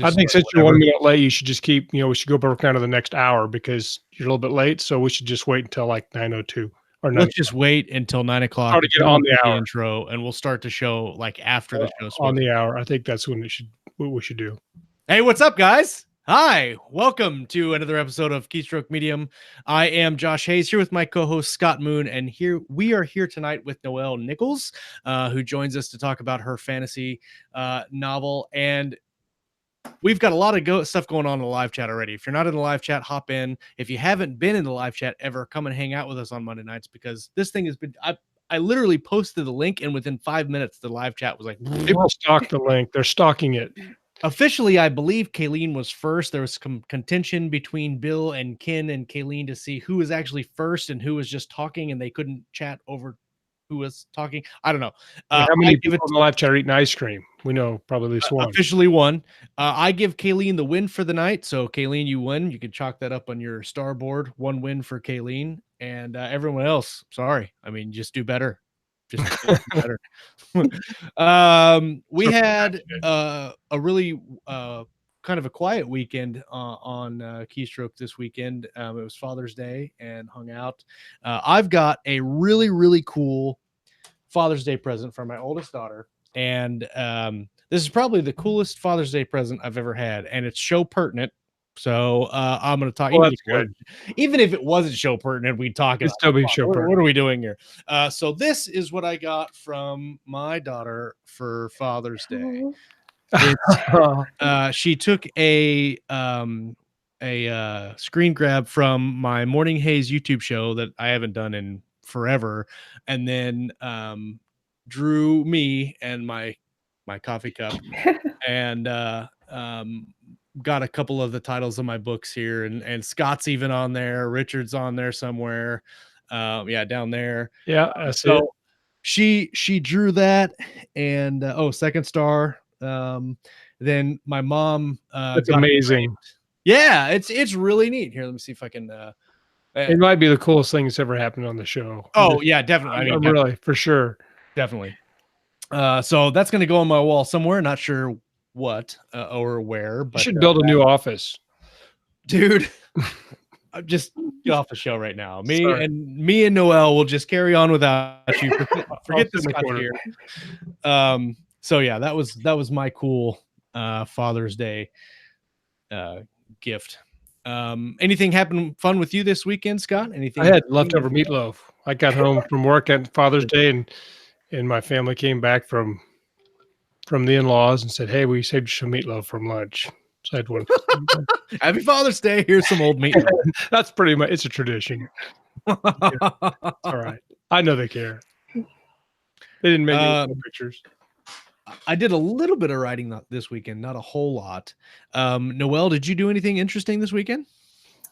I think since you're 1 minute late, you should just keep, we should go back down to the next hour because you're a little bit late. So we should just wait until like 9:02 or 9 Let's just wait until 9 o'clock. Try to get on the hour. Intro, and we'll start the show like after the show. On the hour. I think that's what we should do. Hey, what's up, guys? Hi, welcome to another episode of Keystroke Medium. I am Josh Hayes here with my co-host Scott Moon, and we are here tonight with Noelle Nichols, who joins us to talk about her fantasy novel. And we've got a lot of stuff going on in the live chat already. If you're not in the live chat, hop in. If you haven't been in the live chat ever, come and hang out with us on Monday nights, because this thing has been. I literally posted the link, and within 5 minutes, the live chat was like, people stalk the link. They're stalking it. Officially, I believe Kayleen was first. There was some contention between Bill and Ken and Kayleen to see who was actually first and who was just talking, and they couldn't chat over who was talking. I don't know. How many people in the live chat are eating ice cream? We know probably at least one. Officially one. I give Kayleen the win for the night. So Kayleen, you win. You can chalk that up on your star board. One win for Kayleen, and everyone else. Sorry. I mean, just do better. Just do better. We had a really kind of a quiet weekend on Keystroke this weekend. It was Father's Day and hung out. I've got a really, really cool Father's Day present for my oldest daughter. And this is probably the coolest Father's Day present I've ever had. And it's show pertinent. So I'm going to talk. Even if it wasn't show pertinent, we'd talk about still be show pertinent. What are we doing here? So this is what I got from my daughter for Father's Day. She took a screen grab from my Morning Haze YouTube show that I haven't done in forever, and then drew me and my coffee cup, and got a couple of the titles of my books here, and Scott's even on there. Richard's on there somewhere. Down there. Yeah. So she drew that, and second star. Then my mom. That's amazing. Yeah, it's really neat. Here, let me see if I can. It might be the coolest thing that's ever happened on the show. Oh yeah, definitely. I mean, really, for sure, definitely. So that's going to go on my wall somewhere. Not sure what or where, but you should build a new office, dude. Just get off the show right now. Me and Noelle will just carry on without you. Forget this here. So yeah, that was my cool Father's Day gift. Anything happened fun with you this weekend, Scott? Anything? I had leftover meatloaf. I got home from work at Father's Day, and my family came back from the in-laws and said, "Hey, we saved you some meatloaf from lunch." So I had one. Happy Father's Day. Here's some old meatloaf. That's pretty much. It's a tradition. All right. I know they care. They didn't make any pictures. I did a little bit of writing this weekend, not a whole lot. Noelle, did you do anything interesting this weekend?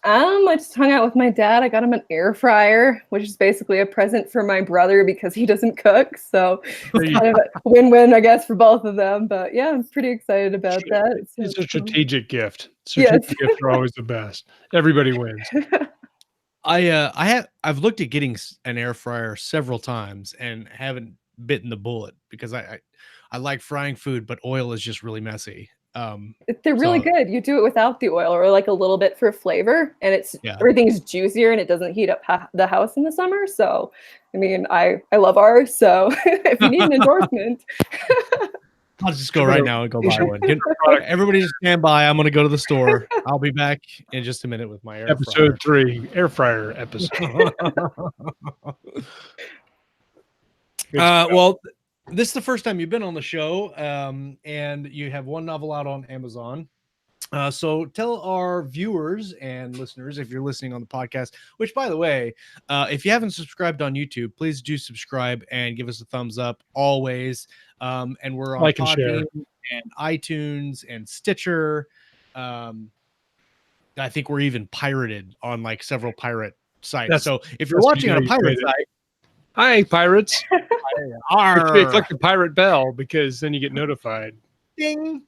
I just hung out with my dad. I got him an air fryer, which is basically a present for my brother because he doesn't cook. So it's kind of a win-win, I guess, for both of them. But yeah, I'm pretty excited about that. It's a strategic gift. Strategic gifts are always the best. Everybody wins. I've looked at getting an air fryer several times and haven't bitten the bullet because I like frying food, but oil is just really messy. They're really good. You do it without the oil or like a little bit for flavor, and everything's juicier and it doesn't heat up the house in the summer. So, I mean, I love ours. So if you need an endorsement, I'll just go right now and go buy one. Everybody just stand by. I'm going to go to the store. I'll be back in just a minute with my episode 3 air fryer episode. Well, this is the first time you've been on the show, and you have one novel out on Amazon. So tell our viewers and listeners, if you're listening on the podcast, which, by the way, if you haven't subscribed on YouTube, please do subscribe and give us a thumbs up always. And we're on Podbean and iTunes and Stitcher. I think we're even pirated on like several pirate sites. So if you're watching on a pirate site, hi, pirates. It's like the pirate bell because then you get notified. Ding.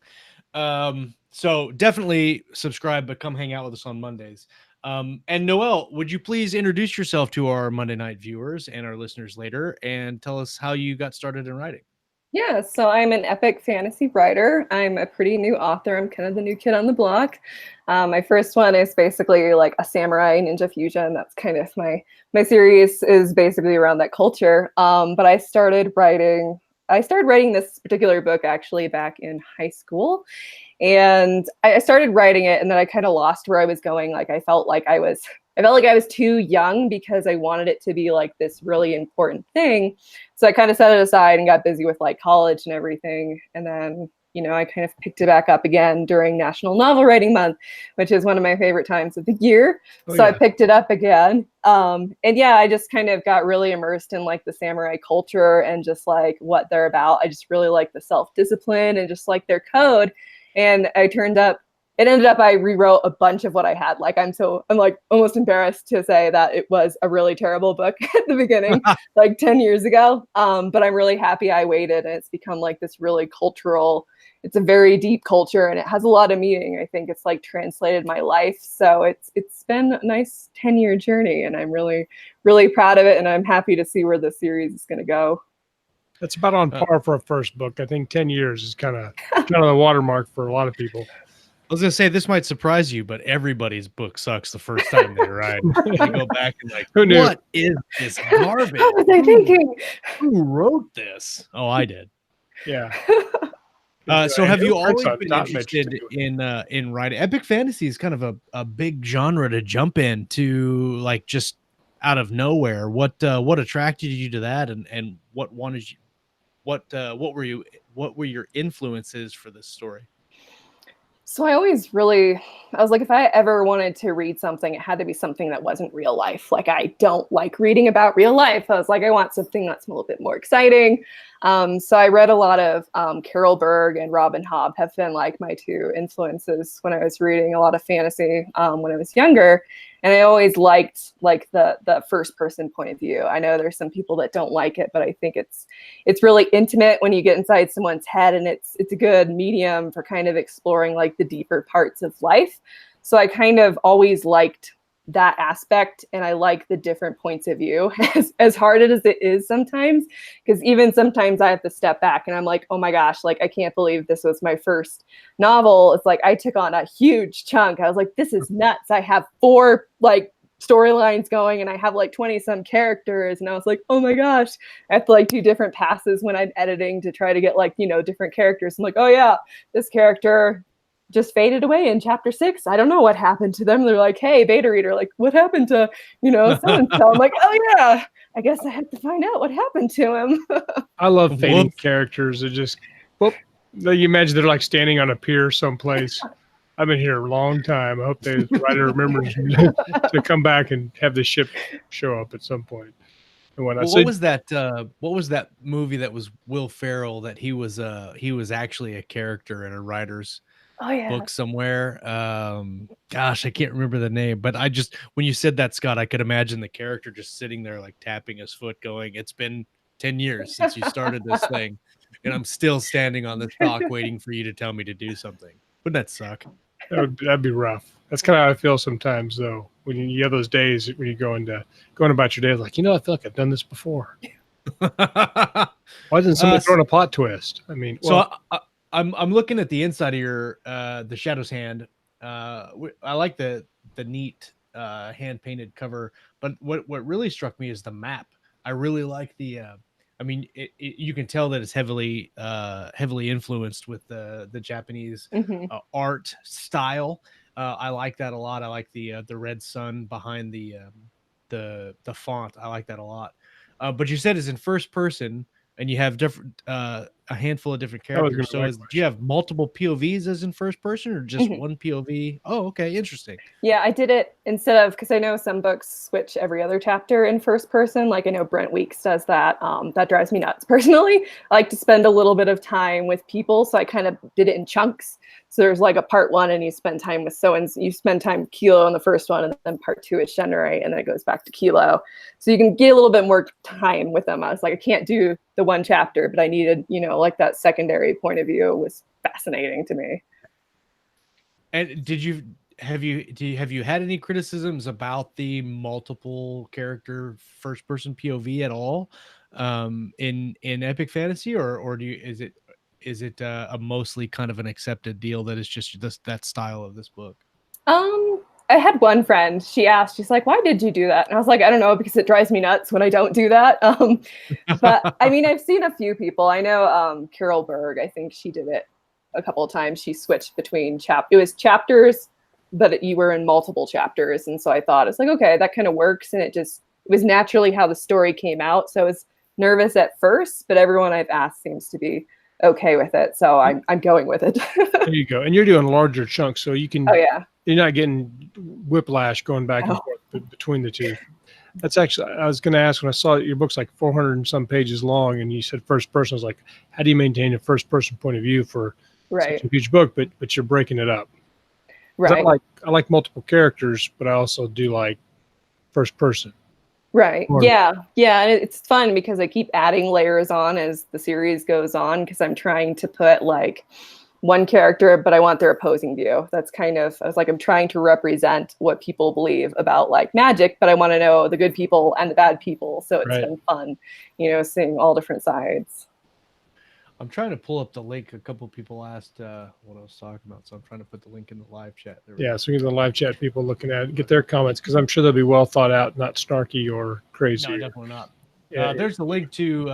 So definitely subscribe, but come hang out with us on Mondays. And Noelle, would you please introduce yourself to our Monday night viewers and our listeners later and tell us how you got started in writing? Yeah, so I'm an epic fantasy writer. I'm a pretty new author. I'm kind of the new kid on the block. My first one is basically like a samurai ninja fusion. That's kind of my series is basically around that culture. But I started writing. I started writing this particular book actually back in high school, and I started writing it, and then I kind of lost where I was going. Like I felt like I was too young because I wanted it to be like this really important thing. So I kind of set it aside and got busy with like college and everything. And then, I kind of picked it back up again during National Novel Writing Month, which is one of my favorite times of the year. So I picked it up again. And yeah, I just kind of got really immersed in like the samurai culture and just like what they're about. I just really like the self-discipline and just like their code. And it ended up I rewrote a bunch of what I had. Like I'm like almost embarrassed to say that it was a really terrible book at the beginning, like 10 years ago. But I'm really happy I waited, and it's become like this really it's a very deep culture, and it has a lot of meaning. I think it's like translated my life. So it's been a nice 10-year journey, and I'm really, really proud of it. And I'm happy to see where the series is going to go. That's about on par for a first book. I think 10 years is kind of the watermark for a lot of people. I was gonna say this might surprise you, but everybody's book sucks the first time they write. They go back and like, who knew? What is this garbage? What was I thinking? Who wrote this? Oh, I did. Yeah. So have you always been interested in writing? Epic fantasy is kind of a big genre to jump into, like just out of nowhere. What attracted you to that, and what wanted you? What were your influences for this story? So I was like, if I ever wanted to read something, it had to be something that wasn't real life. Like I don't like reading about real life. I was like, I want something that's a little bit more exciting. So I read a lot of Carol Berg and Robin Hobb have been like my two influences when I was reading a lot of fantasy when I was younger. And I always liked like the first person point of view. I know there's some people that don't like it, but I think it's really intimate when you get inside someone's head, and it's a good medium for kind of exploring like the deeper parts of life. So I kind of always liked that aspect, and I like the different points of view as hard as it is sometimes, because even sometimes I have to step back and I'm like, oh my gosh, like I can't believe this was my first novel. It's like I took on a huge chunk. I was like, this is nuts. I have 4 like storylines going, and I have like 20 some characters, and I was like, oh my gosh, I have to like do different passes when I'm editing to try to get like different characters. I'm like, oh yeah, this character just faded away in chapter 6. I don't know what happened to them. They're like, hey, beta reader, like what happened to so-and-so? I'm like, oh yeah, I guess I have to find out what happened to him. I love fading characters. It just you imagine they're like standing on a pier someplace. I've been here a long time. I hope the writer remembers to come back and have the ship show up at some point. And what was that movie that was Will Ferrell that he was actually a character in a writer's book somewhere? Gosh, I can't remember the name, but when you said that, Scott, I could imagine the character just sitting there like tapping his foot going, it's been 10 years since you started this thing, and I'm still standing on this dock waiting for you to tell me to do something. Wouldn't that suck? That'd be rough. That's kind of how I feel sometimes, though. When you have those days when you going about your day, like, I feel like I've done this before. Why isn't somebody throwing a plot twist? I mean, I'm looking at the inside of your the Shadow's Hand. I like the neat hand painted cover, but what really struck me is the map. I really like the. You can tell that it's heavily influenced with the Japanese art style. I like that a lot. I like the red sun behind the font. I like that a lot. But you said it's in first person, and you have different a handful of different characters. So do you have multiple POVs as in first person, or just one POV? Oh, okay, interesting. Yeah, I did it instead of, because I know some books switch every other chapter in first person. Like I know Brent Weeks does that. That drives me nuts personally. I like to spend a little bit of time with people, so I kind of did it in chunks. So there's like a part 1, and you spend time with you spend time with Kilo in the first one, and then part 2 is Shenrai, and then it goes back to Kilo. So you can get a little bit more time with them. I was like, I can't do the one chapter, but I needed, like that secondary point of view was fascinating to me. And have you had any criticisms about the multiple character first person POV at all? in epic fantasy, or is it a mostly kind of an accepted deal that it's just that style of this book? I had one friend, she asked, she's like, why did you do that? And I was like, I don't know, because it drives me nuts when I don't do that. But I mean, I've seen a few people. I know Carol Berg, I think she did it a couple of times. She switched between it was chapters, but you were in multiple chapters. And so I thought, it's like, okay, that kind of works. And it was naturally how the story came out. So I was nervous at first, but everyone I've asked seems to be okay with it. So I'm going with it. There you go. And you're doing larger chunks, so you can, oh yeah, you're not getting whiplash going back and forth between the two. That's actually, I was going to ask when I saw your book's like 400 and some pages long, and you said first person. I was like, how do you maintain a first person point of view for such a huge book? But you're breaking it up. Right. I like multiple characters, but I also do like first person. Right. Yeah. And it's fun because I keep adding layers on as the series goes on, because I'm trying to put like one character, but I want their opposing view. That's kind of, I was like, I'm trying to represent what people believe about like magic, but I want to know the good people and the bad people. So it's been fun, seeing all different sides. I'm trying to pull up the link. A couple people asked what I was talking about, so I'm trying to put the link in the live chat. So we get the live chat people looking at it, get their comments, because I'm sure they'll be well thought out, not snarky or crazy. No, definitely not. There's the link to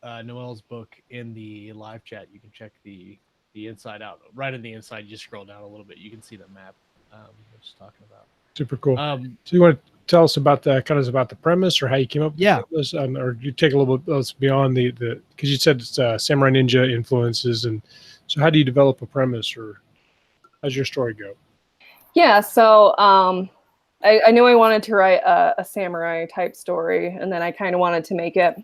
Noelle's book in the live chat. You can check the inside out. Right in the inside, you scroll down a little bit, you can see the map we're just talking about. Super cool. So you want to tell us about the premise, or how you came up with this, or you take a little bit beyond the because you said it's Samurai Ninja influences, and so how do you develop a premise, or how's your story go? Yeah, so I knew I wanted to write a samurai type story, and then I kind of wanted to make it.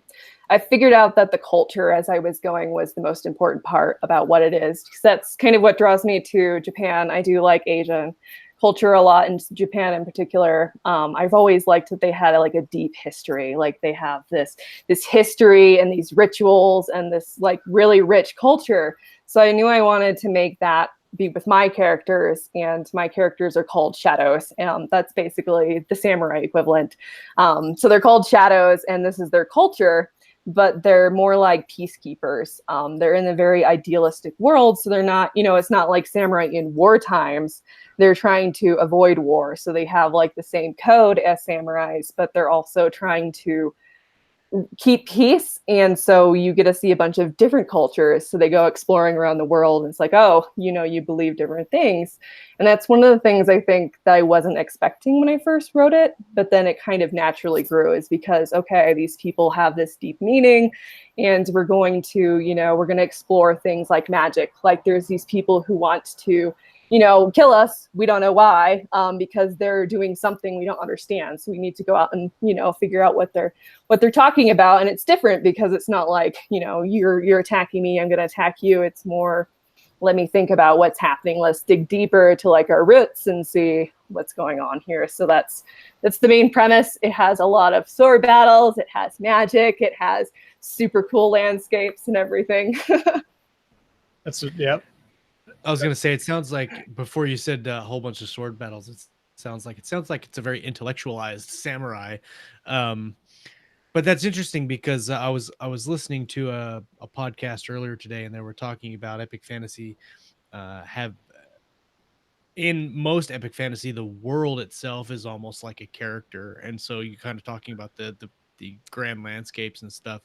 I figured out that the culture as I was going was the most important part about what it is, because that's kind of what draws me to Japan. I do like Asian culture a lot, in Japan in particular. I've always liked that they had like a deep history. Like they have this history and these rituals and this like really rich culture. So I knew I wanted to make that be with my characters, and my characters are called shadows. That's basically the samurai equivalent. So they're called shadows, and this is their culture, but they're more like peacekeepers. They're in a very idealistic world. So they're not, it's not like samurai in war times. They're trying to avoid war. So they have like the same code as samurais, but they're also trying to keep peace. And so you get to see a bunch of different cultures. So they go exploring around the world, and it's like, oh, you believe different things. And that's one of the things I think that I wasn't expecting when I first wrote it, but then it kind of naturally grew, is because, okay, these people have this deep meaning, and we're going to, we're going to explore things like magic. Like there's these people who want to, kill us. We don't know why, because they're doing something we don't understand. So we need to go out and, figure out what they're talking about. And it's different because it's not like, you're attacking me, I'm going to attack you. It's more, let me think about what's happening. Let's dig deeper to like our roots and see what's going on here. So that's the main premise. It has a lot of sword battles. It has magic. It has super cool landscapes and everything. Yep. I was going to say, it sounds like, before you said a whole bunch of sword battles, it sounds like it's a very intellectualized samurai. But that's interesting, because I was listening to a podcast earlier today, and they were talking about epic fantasy. In most epic fantasy, the world itself is almost like a character, and so you're kind of talking about the grand landscapes and stuff.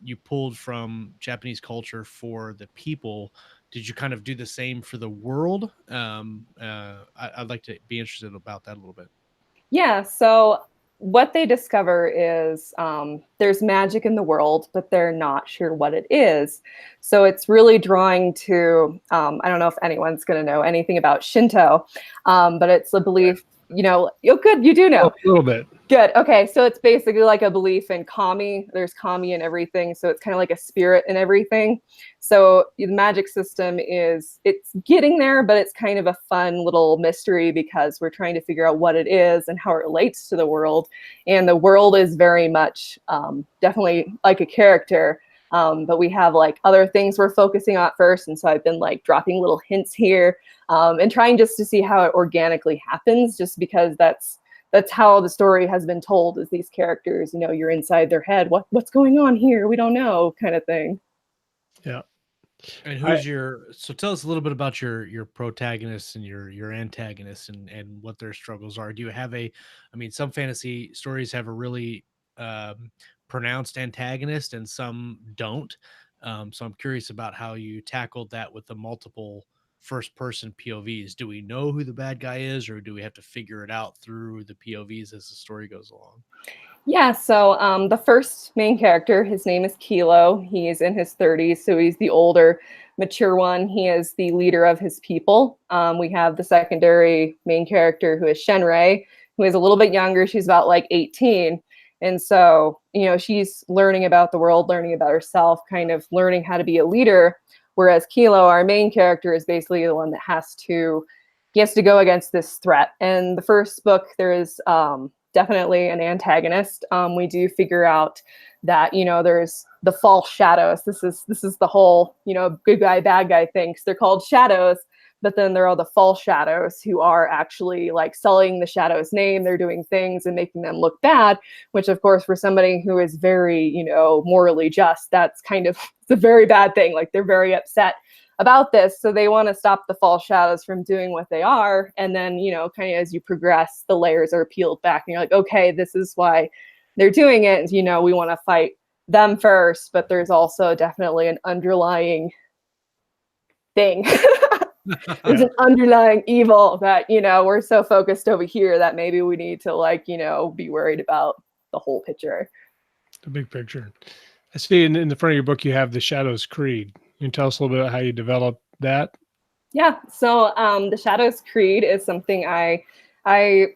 You pulled from Japanese culture for the people. Did you kind of do the same for the world? I'd like to be interested about that a little bit. Yeah. So what they discover is there's magic in the world, but they're not sure what it is. So it's really drawing to, I don't know if anyone's going to know anything about Shinto, but it's a belief, good, you do know. A little bit. Good. Okay. So it's basically like a belief in kami. There's kami in everything. So it's kind of like a spirit in everything. So the magic system it's getting there, but it's kind of a fun little mystery, because we're trying to figure out what it is and how it relates to the world. And the world is very much definitely like a character. But we have like other things we're focusing on first. And so I've been like dropping little hints here and trying just to see how it organically happens, just because that's that's how the story has been told, is these characters, you know, you're inside their head. What's going on here? We don't know, kind of thing. Yeah. And who's so tell us a little bit about your protagonists and your antagonists and what their struggles are. Do you have I mean, some fantasy stories have a really pronounced antagonist and some don't. So I'm curious about how you tackled that with the multiple first person POVs. Do we know who the bad guy is, or do we have to figure it out through the POVs as the story goes along? Yeah, so the first main character, his name is Kilo. He is in his 30s, so he's the older, mature one. He is the leader of his people. We have the secondary main character, who is Shenrei, who is a little bit younger. She's about like 18. And so, you know, she's learning about the world, learning about herself, kind of learning how to be a leader. Whereas Kilo, our main character, is basically the one that has to go against this threat. And the first book, there is definitely an antagonist. We do figure out that, you know, there's the false shadows. This is the whole, you know, good guy, bad guy things. They're called shadows, but then there are the false shadows who are actually like sullying the shadow's name. They're doing things and making them look bad, which of course, for somebody who is very, you know, morally just, that's kind of, it's a very bad thing. Like, they're very upset about this. So they want to stop the false shadows from doing what they are. And then, you know, kind of as you progress, the layers are peeled back and you're like, okay, this is why they're doing it. You know, we want to fight them first, but there's also definitely an underlying thing. There's an underlying evil that, you know, we're so focused over here that maybe we need to, like, you know, be worried about the whole picture. The big picture. I see in the front of your book, you have the Shadows Creed. Can you tell us a little bit about how you developed that? Yeah, so the Shadows Creed is something I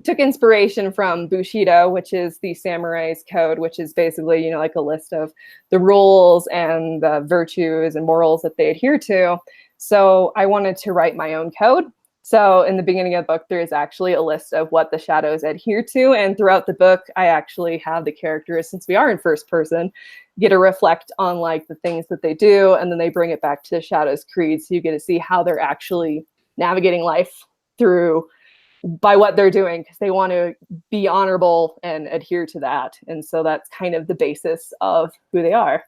took inspiration from Bushido, which is the samurai's code, which is basically, you know, like a list of the rules and the virtues and morals that they adhere to. So I wanted to write my own code. So in the beginning of the book, there is actually a list of what the shadows adhere to. And throughout the book, I actually have the characters, since we are in first person, get to reflect on like the things that they do. And then they bring it back to the Shadows Creed. So you get to see how they're actually navigating life through by what they're doing, because they want to be honorable and adhere to that. And so that's kind of the basis of who they are.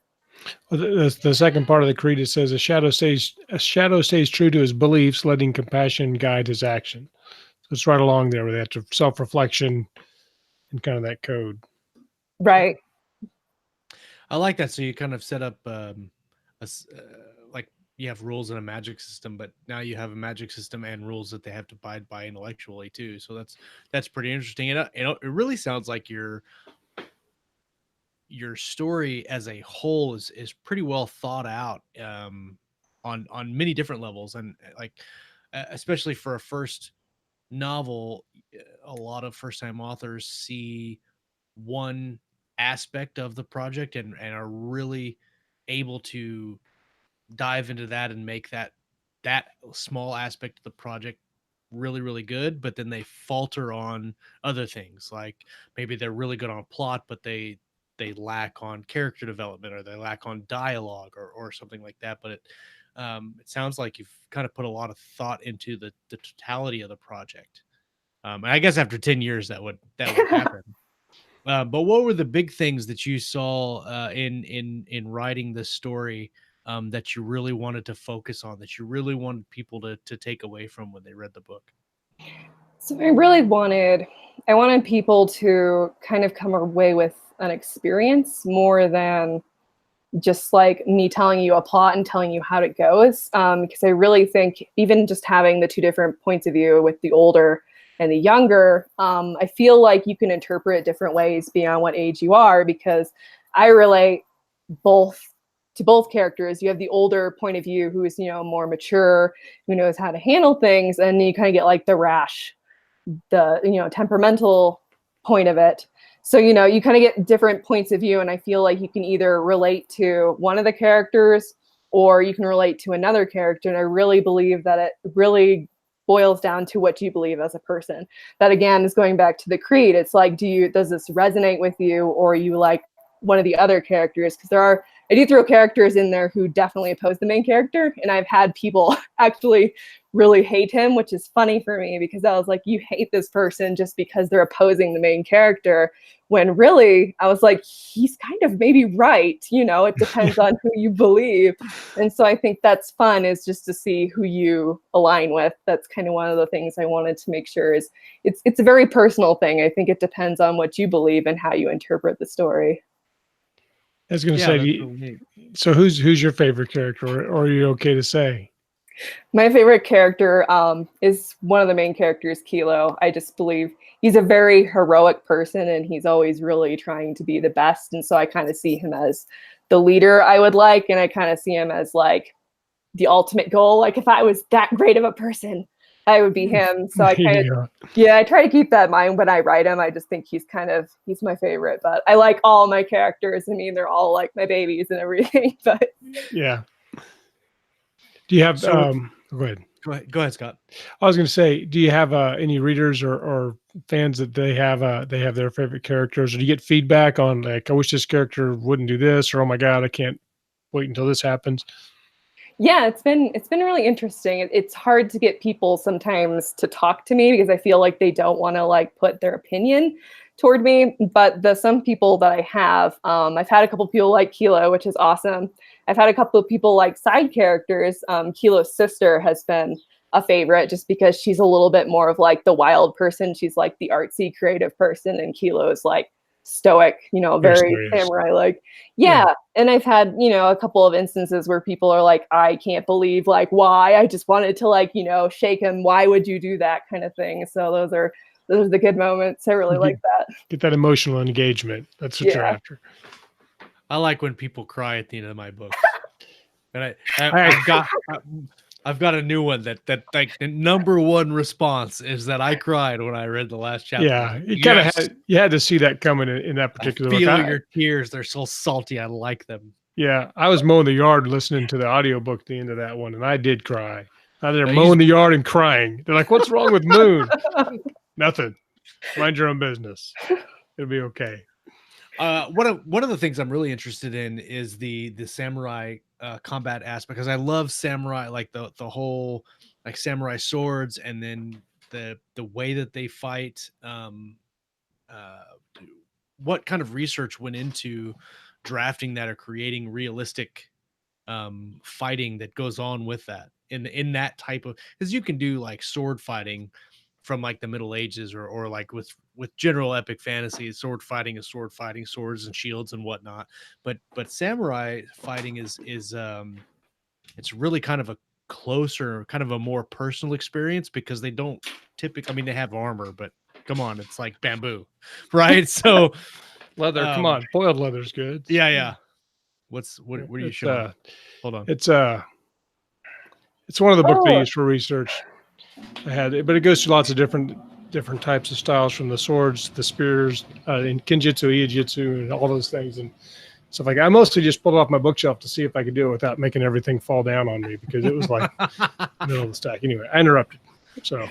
Well, the second part of the creed, it says a shadow stays true to his beliefs, letting compassion guide his action. So it's right along there with that self-reflection and kind of that code. Right. I like that. So you kind of set up like you have rules in a magic system, but now you have a magic system and rules that they have to abide by intellectually too. So that's pretty interesting. And it really sounds like your story as a whole is pretty well thought out on many different levels, and like especially for a first novel, a lot of first-time authors see one aspect of the project and are really able to dive into that and make that small aspect of the project really, really good, but then they falter on other things. Like maybe they're really good on plot, but they lack on character development, or they lack on dialogue or something like that. But it sounds like you've kind of put a lot of thought into the totality of the project. And I guess after 10 years that would happen. But what were the big things that you saw in writing this story that you really wanted to focus on, that you really wanted people to take away from when they read the book? So I really wanted people to kind of come away with an experience more than just like me telling you a plot and telling you how it goes. Because I really think even just having the two different points of view with the older and the younger, I feel like you can interpret it different ways beyond what age you are, because I relate to both characters. You have the older point of view who is, you know, more mature, who knows how to handle things, and you kind of get like the rash, the, you know, temperamental point of it. So, you know, you kind of get different points of view, and I feel like you can either relate to one of the characters or you can relate to another character. And I really believe that it really boils down to what you believe as a person. That again is going back to the creed. It's like, does this resonate with you, or you like one of the other characters? Because there are I do throw characters in there who definitely oppose the main character, and I've had people actually really hate him, which is funny for me because I was like, you hate this person just because they're opposing the main character, when really I was like, he's kind of maybe right, you know, it depends on who you believe. And so I think that's fun, is just to see who you align with. That's kind of one of the things I wanted to make sure is it's a very personal thing. I think it depends on what you believe and how you interpret the story. I was going to say, so who's your favorite character, or are you okay to say? My favorite character is one of the main characters, Kilo. I just believe he's a very heroic person, and he's always really trying to be the best. And so I kind of see him as the leader I would like, and I kind of see him as like the ultimate goal. Like if I was that great of a person, I would be him. So I kind of, I try to keep that in mind when I write him. I just think he's my favorite, but I like all my characters. I mean, they're all like my babies and everything, but yeah. Do you have, go ahead. Go ahead, Scott. I was going to say, do you have any readers or fans that they have their favorite characters, or do you get feedback on like, I wish this character wouldn't do this, or, oh my God, I can't wait until this happens? Yeah, it's been really interesting. It's hard to get people sometimes to talk to me because I feel like they don't want to like put their opinion toward me. But some people that I have, I've had a couple people like Kilo, which is awesome. I've had a couple of people like side characters. Kilo's sister has been a favorite just because she's a little bit more of like the wild person. She's like the artsy creative person, and Kilo's like stoic, you know, very samurai like. Yeah. And I've had, you know, a couple of instances where people are like, I can't believe like why. I just wanted to like, you know, shake him. Why would you do that kind of thing? So those are the good moments. I really like that. Get that emotional engagement. That's what you're after. I like when people cry at the end of my books. And I've got a new one that like the number one response is that I cried when I read the last chapter. Yeah, you had to see that coming in that particular book. Feel your tears. They're so salty. I like them. Yeah, I was mowing the yard listening to the audiobook at the end of that one, and I did cry. They're mowing the yard and crying. They're like, what's wrong with Moon? Nothing. Mind your own business. It'll be okay. One of the things I'm really interested in is the samurai combat aspect, because I love samurai, like the whole like samurai swords, and then the way that they fight. What kind of research went into drafting that or creating realistic fighting that goes on with that in that type of, because you can do like sword fighting from like the Middle Ages or like with general epic fantasy, sword fighting is sword fighting, swords and shields and whatnot. But samurai fighting is it's really kind of a closer, kind of a more personal experience, because they don't typically, I mean, they have armor, but come on, it's like bamboo, right? So leather, come on, boiled leather's good. Yeah. What are you showing? Hold on. It's one of the books I use for research. I had it, but it goes through lots of different types of styles, from the swords, the spears, in Kenjutsu, Iijutsu, and all those things and stuff like that. I mostly just pulled it off my bookshelf to see if I could do it without making everything fall down on me, because it was like middle of the stack. Anyway, I interrupted. So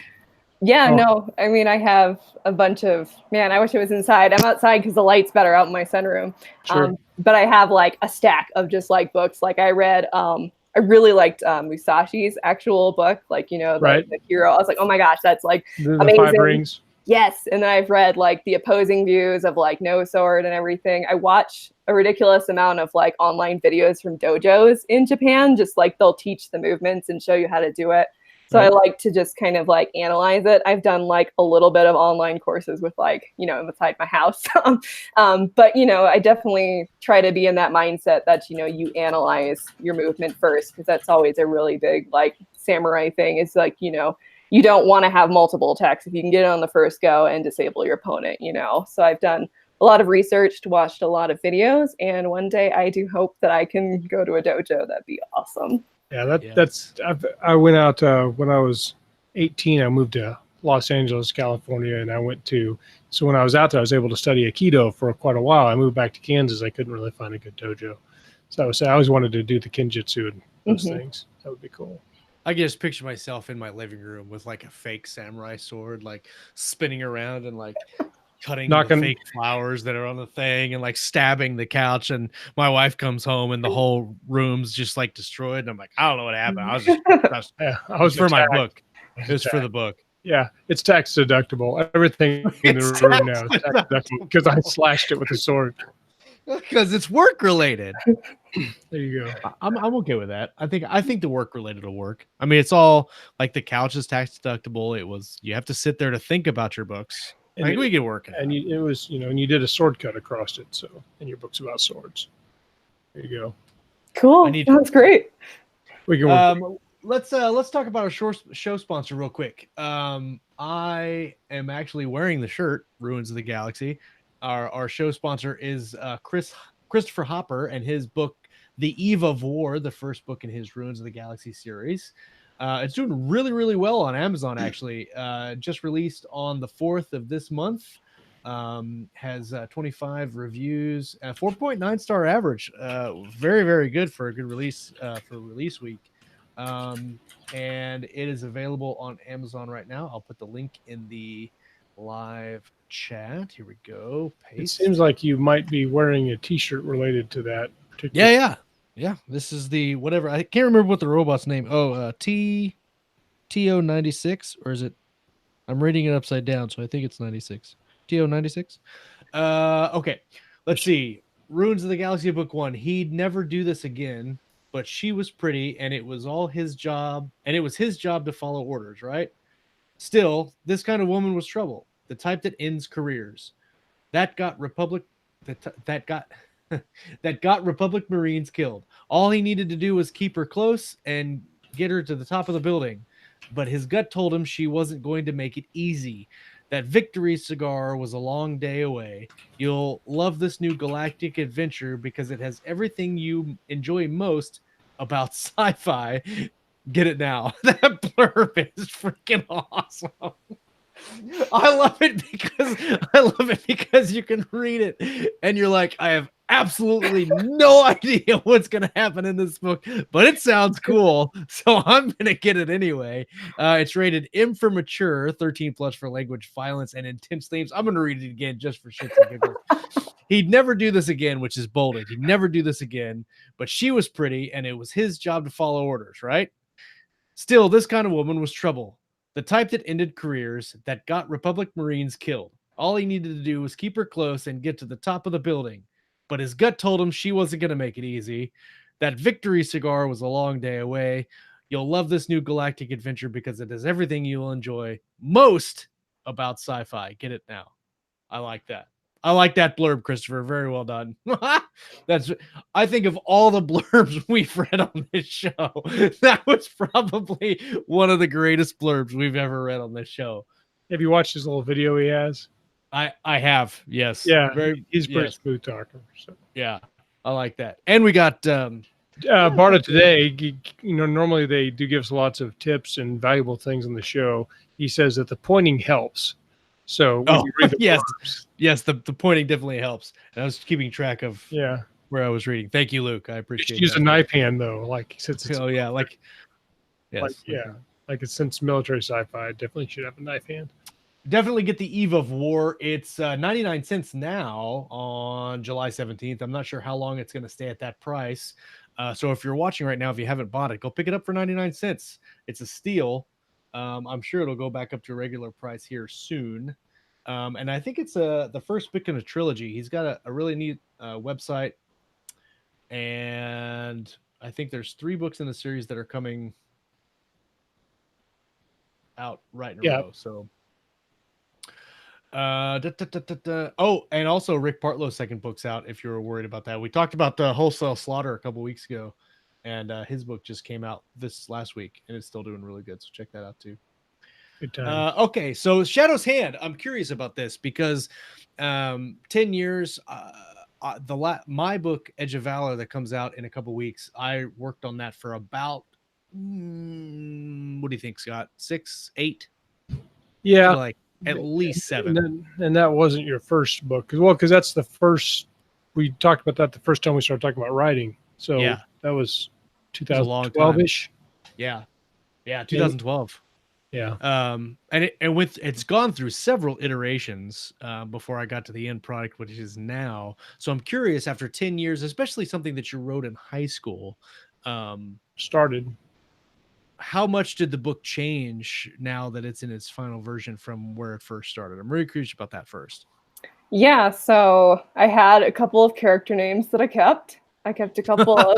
no, I mean, I have a bunch of, man, I wish it was inside. I'm outside because the light's better out in my sunroom. Sure. But I have like a stack of just like books. Like I read, I really liked Musashi's actual book, like, you know, the hero. I was like, oh my gosh, that's like amazing. 5 Rings. Yes. And then I've read like the opposing views of like No Sword and everything. I watch a ridiculous amount of like online videos from dojos in Japan. Just like they'll teach the movements and show you how to do it. So I like to just kind of like analyze it. I've done like a little bit of online courses with like, you know, inside my house. But, you know, I definitely try to be in that mindset that, you know, you analyze your movement first, because that's always a really big like samurai thing. It's like, you know, you don't want to have multiple attacks if you can get it on the first go and disable your opponent, you know. So I've done a lot of research, watched a lot of videos, and one day I do hope that I can go to a dojo. That'd be awesome. Yeah, that's. I went out when I was 18. I moved to Los Angeles, California, and I went to. So when I was out there, I was able to study Aikido for quite a while. I moved back to Kansas. I couldn't really find a good dojo, so I always wanted to do the Kenjutsu and those things. That would be cool. I can just picture myself in my living room with like a fake samurai sword, like spinning around and like cutting knocking the fake flowers that are on the thing and like stabbing the couch. And my wife comes home and the whole room's just like destroyed. And I'm like, I don't know what happened. I was just yeah, it was for my attacked. book. It was for the book. Yeah, it's tax deductible. Everything in the room now is tax deductible because I slashed it with a sword. Because it's work related. There you go. I'm okay with that. I think the work related will work. I mean, it's all like the couch is tax deductible. It was you have to sit there to think about your books. I think we can work it. And it was, and you did a sword cut across it. So, and your book's about swords. There you go. Cool. That's great. We can work. Let's talk about our show sponsor real quick. I am actually wearing the shirt Ruins of the Galaxy. Our show sponsor is Christopher Hopper and his book The Eve of War, the first book in his Ruins of the Galaxy series. It's doing really, really well on Amazon, actually. Just released on the 4th of this month. Has 25 reviews, 4.9 star average. Very, very good for a good release for release week. And it is available on Amazon right now. I'll put the link in the live chat. Here we go. Paste. It seems like you might be wearing a t-shirt related to that. Yeah. This is the whatever. I can't remember what the robot's name. Oh, TO96, or is it? I'm reading it upside down, so I think it's 96. TO96. Okay. Let's see. Ruins of the Galaxy Book 1. He'd never do this again, but she was pretty, and it was all his job, and it was his job to follow orders, right? Still, this kind of woman was trouble. The type that ends careers. That got Republic Marines killed. All he needed to do was keep her close and get her to the top of the building. But his gut told him she wasn't going to make it easy. That victory cigar was a long day away. You'll love this new galactic adventure because it has everything you enjoy most about sci-fi. Get it now. That blurb is freaking awesome. I love it because you can read it and you're like, I have absolutely no idea what's going to happen in this book, but it sounds cool, so I'm going to get it anyway. It's rated M for mature, 13 plus for language, violence, and intense themes. I'm going to read it again just for shits and giggles. He'd never do this again, which is bolded. He'd never do this again, but she was pretty, and it was his job to follow orders, right? Still, this kind of woman was trouble. The type that ended careers, that got Republic Marines killed. All he needed to do was keep her close and get to the top of the building. But his gut told him she wasn't going to make it easy. That victory cigar was a long day away. You'll love this new galactic adventure because it has everything you'll enjoy most about sci-fi. Get it now. I like that. I like that blurb, Christopher. Very well done. I think of all the blurbs we've read on this show, that was probably one of the greatest blurbs we've ever read on this show. Have you watched his little video he has? I have, yes. Yeah, he's pretty smooth talker. So. Yeah, I like that. And we got Barta today. Normally they do give us lots of tips and valuable things on the show. He says that the pointing helps. So when you read the yes, the pointing definitely helps. And I was keeping track of where I was reading. Thank you, Luke. I appreciate it. Use a knife hand though, like since it's like since military sci-fi, definitely should have a knife hand. Definitely get the Eve of War. It's 99 cents now on July 17th. I'm not sure how long it's going to stay at that price. So if you're watching right now, if you haven't bought it, go pick it up for 99 cents. It's a steal. I'm sure it'll go back up to a regular price here soon. And I think it's the first book in a trilogy. He's got a really neat website. And I think there's 3 books in the series that are coming out right in a row. So oh, and also Rick Partlow's second book's out if you were worried about that. We talked about the Wholesale Slaughter a couple weeks ago, and his book just came out this last week and it's still doing really good, so check that out too. Good time. Okay, so Shadow's Hand, I'm curious about this because 10 years my book Edge of Valor that comes out in a couple weeks, I worked on that for about what do you think, Scott? 6, 8? Yeah, like at least 7. And that wasn't your first book, because that's the first we talked about that the first time we started talking about writing. So that was 2012-ish. Yeah, 2012. Yeah. It's gone through several iterations before I got to the end product, which is now. So I'm curious, after 10 years, especially something that you wrote in high school, started. How much did the book change now that it's in its final version from where it first started? I'm really curious about that first. Yeah, so I had a couple of character names that I kept. I kept a couple of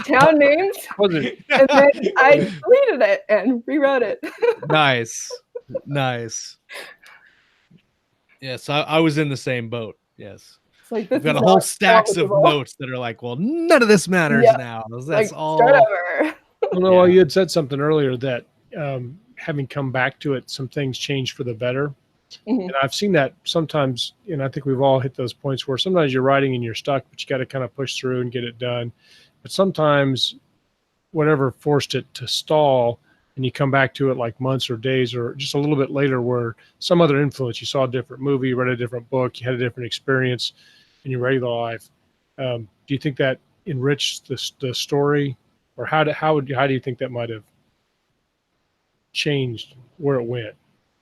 town names, and then I deleted it and rewrote it. Nice. Yes, I was in the same boat. Yes. It's like, We've got a whole stacks of notes that are like, well, none of this matters now. That's like, all. Start over. Well, no, you had said something earlier that having come back to it, some things change for the better. Mm-hmm. And I've seen that sometimes, and I think we've all hit those points where sometimes you're writing and you're stuck, but you got to kind of push through and get it done. But sometimes whatever forced it to stall, and you come back to it like months or days or just a little bit later where some other influence, you saw a different movie, you read a different book, you had a different experience in your regular life. Do you think that enriched the story, or how do you think that might have changed where it went?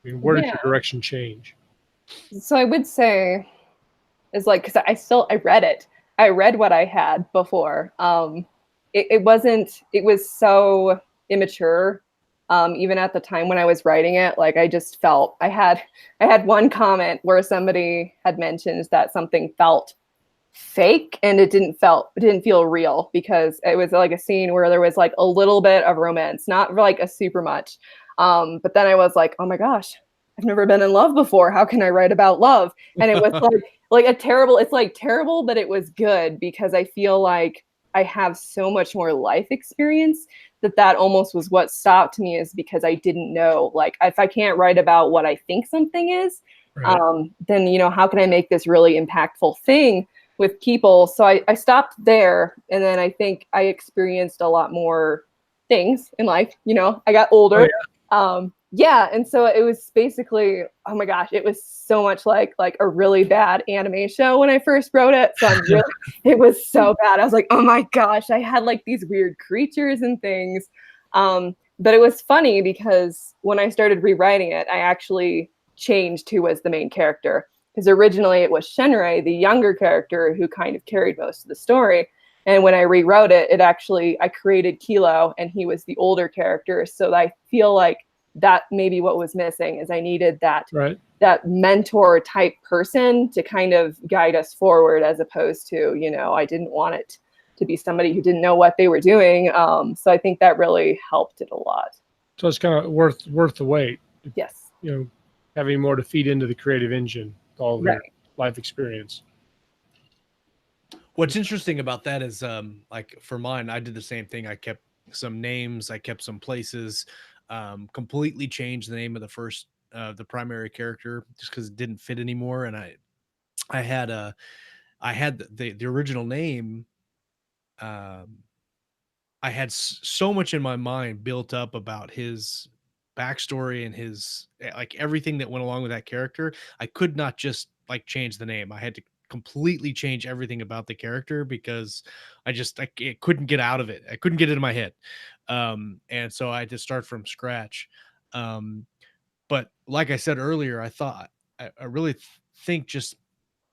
I mean, where did your direction change? So I would say is like, because I read it. I read what I had before. It was so immature. Even at the time when I was writing it, like I just felt I had one comment where somebody had mentioned that something felt fake and it didn't feel real, because it was like a scene where there was like a little bit of romance, not like a super much. But then I was like, oh my gosh, I've never been in love before. How can I write about love? And it was like it's like terrible, but it was good because I feel like I have so much more life experience that almost was what stopped me, is because I didn't know, like, if I can't write about what I think something is, right, then, how can I make this really impactful thing with people? So I stopped there. And then I think I experienced a lot more things in life. I got older. Oh, yeah. And so it was basically, oh my gosh, it was so much like a really bad anime show when I first wrote it. So it was so bad. I was like, oh my gosh, I had like these weird creatures and things. But it was funny because when I started rewriting it, I actually changed who was the main character. Because originally it was Shenrei, the younger character, who kind of carried most of the story. And when I rewrote it, I created Kilo, and he was the older character. So I feel like that maybe what was missing is I needed that mentor type person to kind of guide us forward, as opposed to, I didn't want it to be somebody who didn't know what they were doing. So I think that really helped it a lot. So it's kind of worth the wait. Yes. Having more to feed into the creative engine, all their life experience. What's interesting about that is, like for mine, I did the same thing. I kept some names, I kept some places, completely changed the name of the primary character just because it didn't fit anymore. And I had the original name. I had so much in my mind built up about his backstory and his, like, everything that went along with that character. I could not just like change the name. I had to completely change everything about the character because I couldn't get out of it. I couldn't get it in my head. And so I had to start from scratch. But like I said earlier, I really think, just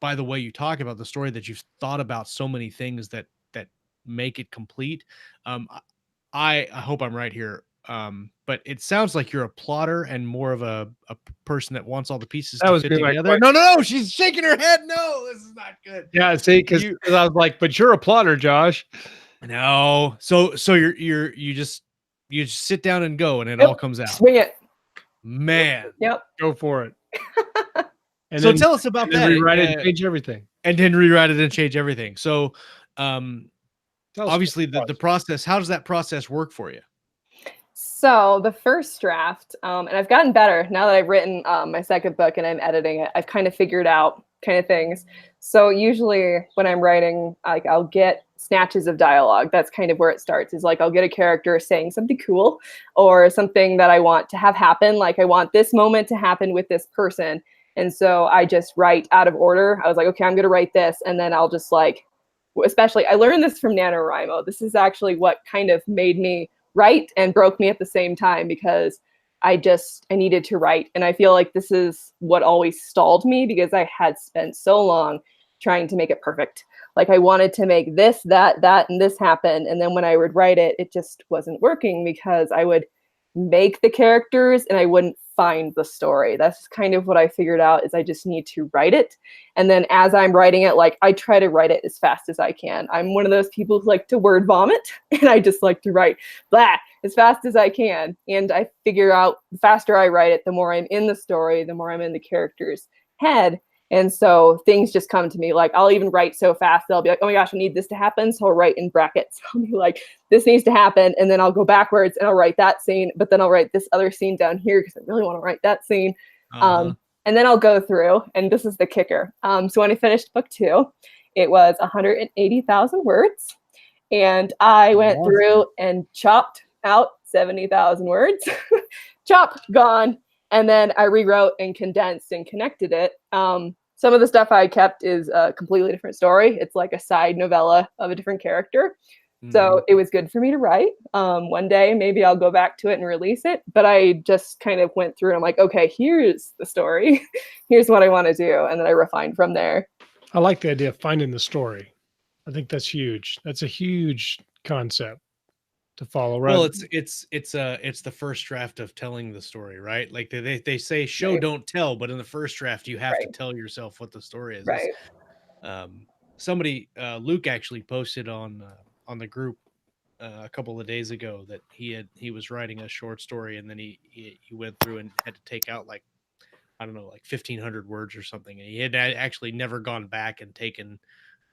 by the way you talk about the story, that you've thought about so many things that make it complete. I hope I'm right here. But it sounds like you're a plotter and more of a person that wants all the pieces to fit together. No, she's shaking her head. No, this is not good. Yeah, see, because I was like, but you're a plotter, Josh. No, so you just sit down and go, and it all comes out. Swing it, man. Yep, go for it. And so tell us about that. Rewrite it and change everything. And then rewrite it and change everything. So, obviously the process. How does that process work for you? So the first draft, and I've gotten better now that I've written my second book and I'm editing it. I've kind of figured out kind of things. So usually when I'm writing, like, I'll get snatches of dialogue. That's kind of where it starts. Is like I'll get a character saying something cool or something that I want to have happen. Like, I want this moment to happen with this person. And so I just write out of order. I was like, okay, I'm going to write this. And then I'll just, like, especially, I learned this from NaNoWriMo. This is actually what kind of made me write and broke me at the same time, because I needed to write. And I feel like this is what always stalled me, because I had spent so long trying to make it perfect. Like I wanted to make this, that, and this happen. And then when I would write it, it just wasn't working, because I would make the characters and I wouldn't find the story. That's kind of what I figured out, is I just need to write it. And then as I'm writing it, like I try to write it as fast as I can. I'm one of those people who like to word vomit, and I just like to write blah as fast as I can. And I figure out the faster I write it, the more I'm in the story, the more I'm in the character's head. And so things just come to me. Like I'll even write so fast that I'll be like, oh my gosh, I need this to happen. So I'll write in brackets. I'll be like, this needs to happen. And then I'll go backwards and I'll write that scene, but then I'll write this other scene down here because I really want to write that scene. And then I'll go through, and this is the kicker. So when I finished book 2, it was 180,000 words. And I went through and chopped out 70,000 words. Chop, gone. And then I rewrote and condensed and connected it. Some of the stuff I kept is a completely different story. It's like a side novella of a different character. So it was good for me to write. One day, maybe I'll go back to it and release it. But I just kind of went through and I'm like, okay, here's the story. Here's what I want to do. And then I refined from there. I like the idea of finding the story. I think that's huge. That's a huge concept to follow. Right? Well, it's the first draft of telling the story, right? Like they say show don't tell, but in the first draft you have to tell yourself what the story is. Right. Somebody Luke actually posted on the group a couple of days ago that he was writing a short story, and then he went through and had to take out like, I don't know, like 1,500 words or something, and he had actually never gone back and taken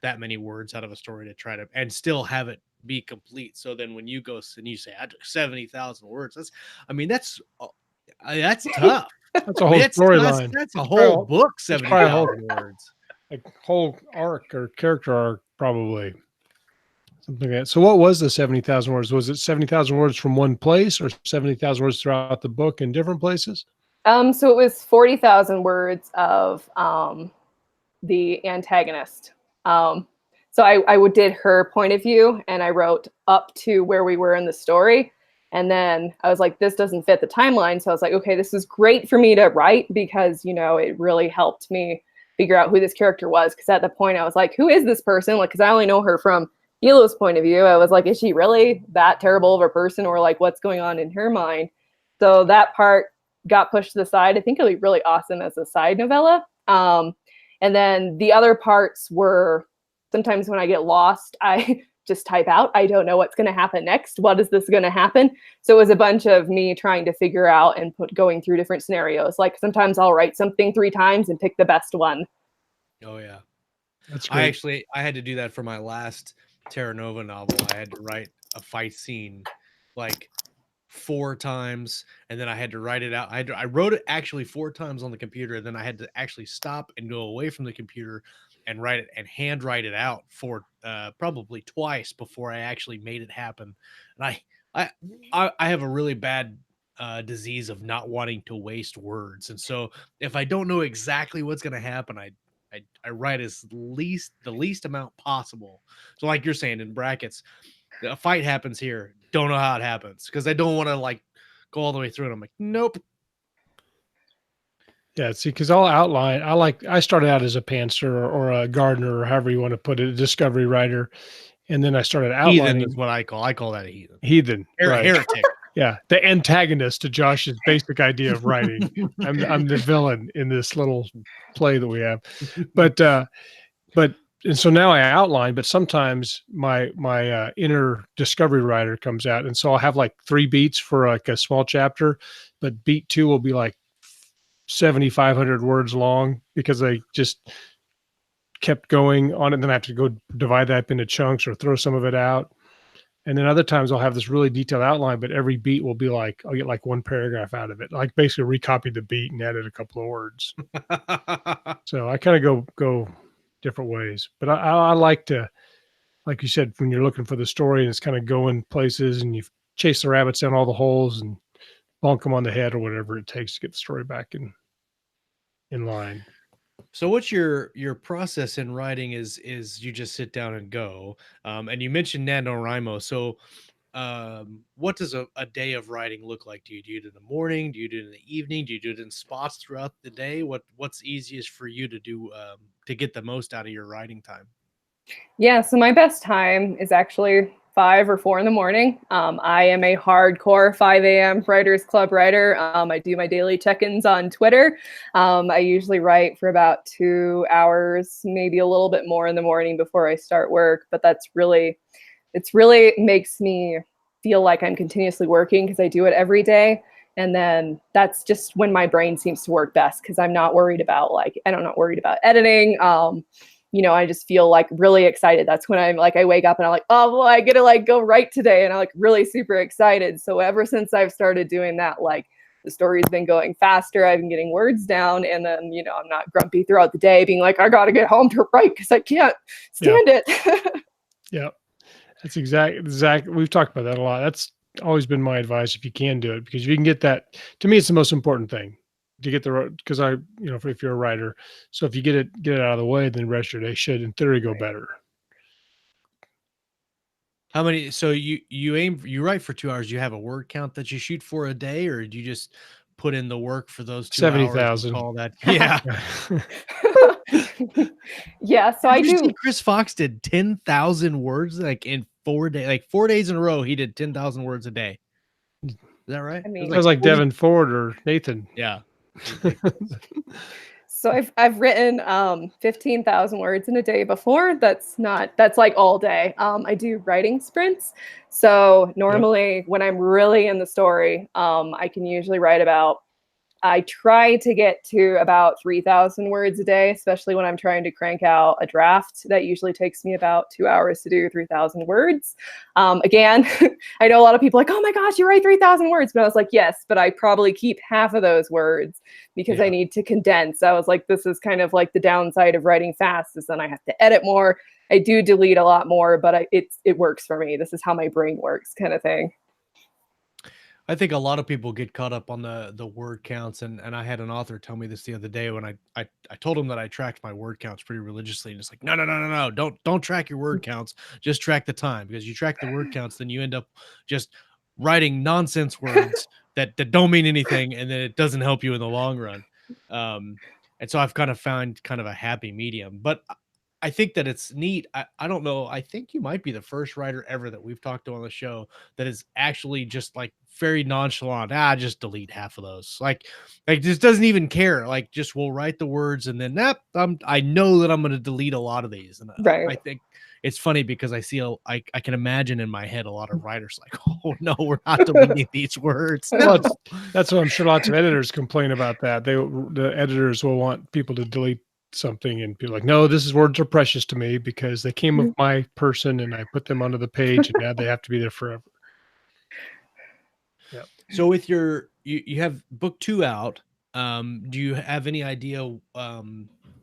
that many words out of a story to try to and still have it be complete. So then when you go and you say I took 70,000 words, that's tough. That's a whole storyline. That's a whole book. 70,000 words. A whole arc or character arc, probably something like that. So what was the 70,000 words? Was it 70,000 words from one place, or 70,000 words throughout the book in different places? So it was 40,000 words of the antagonist. So I did her point of view, and I wrote up to where we were in the story. And then I was like, this doesn't fit the timeline. So I was like, okay, this is great for me to write, because, you know, it really helped me figure out who this character was. Because at the point I was like, who is this person? Like, because I only know her from Hilo's point of view. I was like, is she really that terrible of a person, or like what's going on in her mind? So that part got pushed to the side. I think it'll be really awesome as a side novella. And then the other parts were, sometimes when I get lost, I just type out, I don't know what's going to happen next. What is this going to happen? So it was a bunch of me trying to figure out and going through different scenarios. Like sometimes I'll write something 3 times and pick the best one. Oh yeah. That's great. I had to do that for my last Terra Nova novel. I had to write a fight scene like 4 times, and then I had to write it out. I wrote it actually 4 times on the computer, and then I had to actually stop and go away from the computer and write it and hand write it out for probably twice before I actually made it happen. And I have a really bad disease of not wanting to waste words, and so if I don't know exactly what's going to happen, I write the least amount possible. So like you're saying, in brackets, a fight happens here, don't know how it happens, because I don't want to like go all the way through it. I'm like, nope. Yeah, see, because I'll outline. I started out as a pantser or a gardener, or however you want to put it, a discovery writer, and then I started outlining. Heathen is what I call that a heathen. Heathen, right. Heretic. Yeah, the antagonist to Josh's basic idea of writing. I'm the villain in this little play that we have, but and so now I outline. But sometimes my inner discovery writer comes out, and so I'll have like 3 beats for like a small chapter, but beat 2 will be like 7,500 words long, because I just kept going on it. And then I have to go divide that up into chunks or throw some of it out. And then other times I'll have this really detailed outline, but every beat will be like, I'll get like 1 paragraph out of it. Like basically recopied the beat and added a couple of words. So I kind of go different ways, but I like to, like you said, when you're looking for the story and it's kind of going places and you chase the rabbits down all the holes and bonk them on the head or whatever it takes to get the story back in line. So what's your process in writing is you just sit down and go. And you mentioned NaNoWriMo. So what does a day of writing look like? Do you do it in the morning? Do you do it in the evening? Do you do it in spots throughout the day? What's easiest for you to do to get the most out of your writing time? Yeah, so my best time is actually 5 or 4 in the morning. I am a hardcore 5 a.m. Writers Club writer. I do my daily check-ins on Twitter. I usually write for about 2 hours, maybe a little bit more in the morning before I start work. But it's really makes me feel like I'm continuously working because I do it every day. And then that's just when my brain seems to work best because I'm not worried about I'm not worried about editing. I just feel like really excited. That's when I'm like, I wake up and I'm like, oh, well, I get to like go write today. And I'm like really super excited. So ever since I've started doing that, like the story's been going faster. I've been getting words down. And then, I'm not grumpy throughout the day being like, I got to get home to write because I can't stand it. Yeah. That's exactly. We've talked about that a lot. That's always been my advice if you can do it, because if you can get that, to me, it's the most important thing to get because if you're a writer, so if you get it out of the way, then the rest of your day should in theory go better. How many, so you write for 2 hours, you have a word count that you shoot for a day, or do you just put in the work for those 2 hours? 70,000. All that. Yeah. Yeah. So I do. See Chris Fox did 10,000 words like in 4 days, like 4 days in a row. He did 10,000 words a day. Is that right? I mean, it was like Devin Ford or Nathan. Yeah. So I've written 15,000 words in a day before. That's like all day. I do writing sprints. So normally when I'm really in the story, I can usually write I try to get to about 3,000 words a day, especially when I'm trying to crank out a draft. That usually takes me about 2 hours to do 3,000 words. Again, I know a lot of people are like, oh my gosh, you write 3,000 words. But I was like, yes, but I probably keep half of those words because I need to condense. I was like, this is kind of like the downside of writing fast is then I have to edit more. I do delete a lot more, but it works for me. This is how my brain works, kind of thing. I think a lot of people get caught up on the word counts, and I had an author tell me this the other day when I told him that I tracked my word counts pretty religiously, and it's like, no, don't track your word counts, just track the time, because you track the word counts, then you end up just writing nonsense words that don't mean anything, and then it doesn't help you in the long run. And so I've kind of found kind of a happy medium, but I think that it's neat. I don't know. I think you might be the first writer ever that we've talked to on the show that is actually just like very nonchalant. Just delete half of those. Like just doesn't even care. Like just we'll write the words and then I know that I'm going to delete a lot of these. And I think it's funny because I can imagine in my head a lot of writers like, oh no, we're not deleting these words. No. Well, that's what I'm sure lots of editors complain about that. The editors will want people to delete something and be like, no, words are precious to me because they came with my person and I put them onto the page and now they have to be there forever. Yeah. So with you have book 2 out, do you have any idea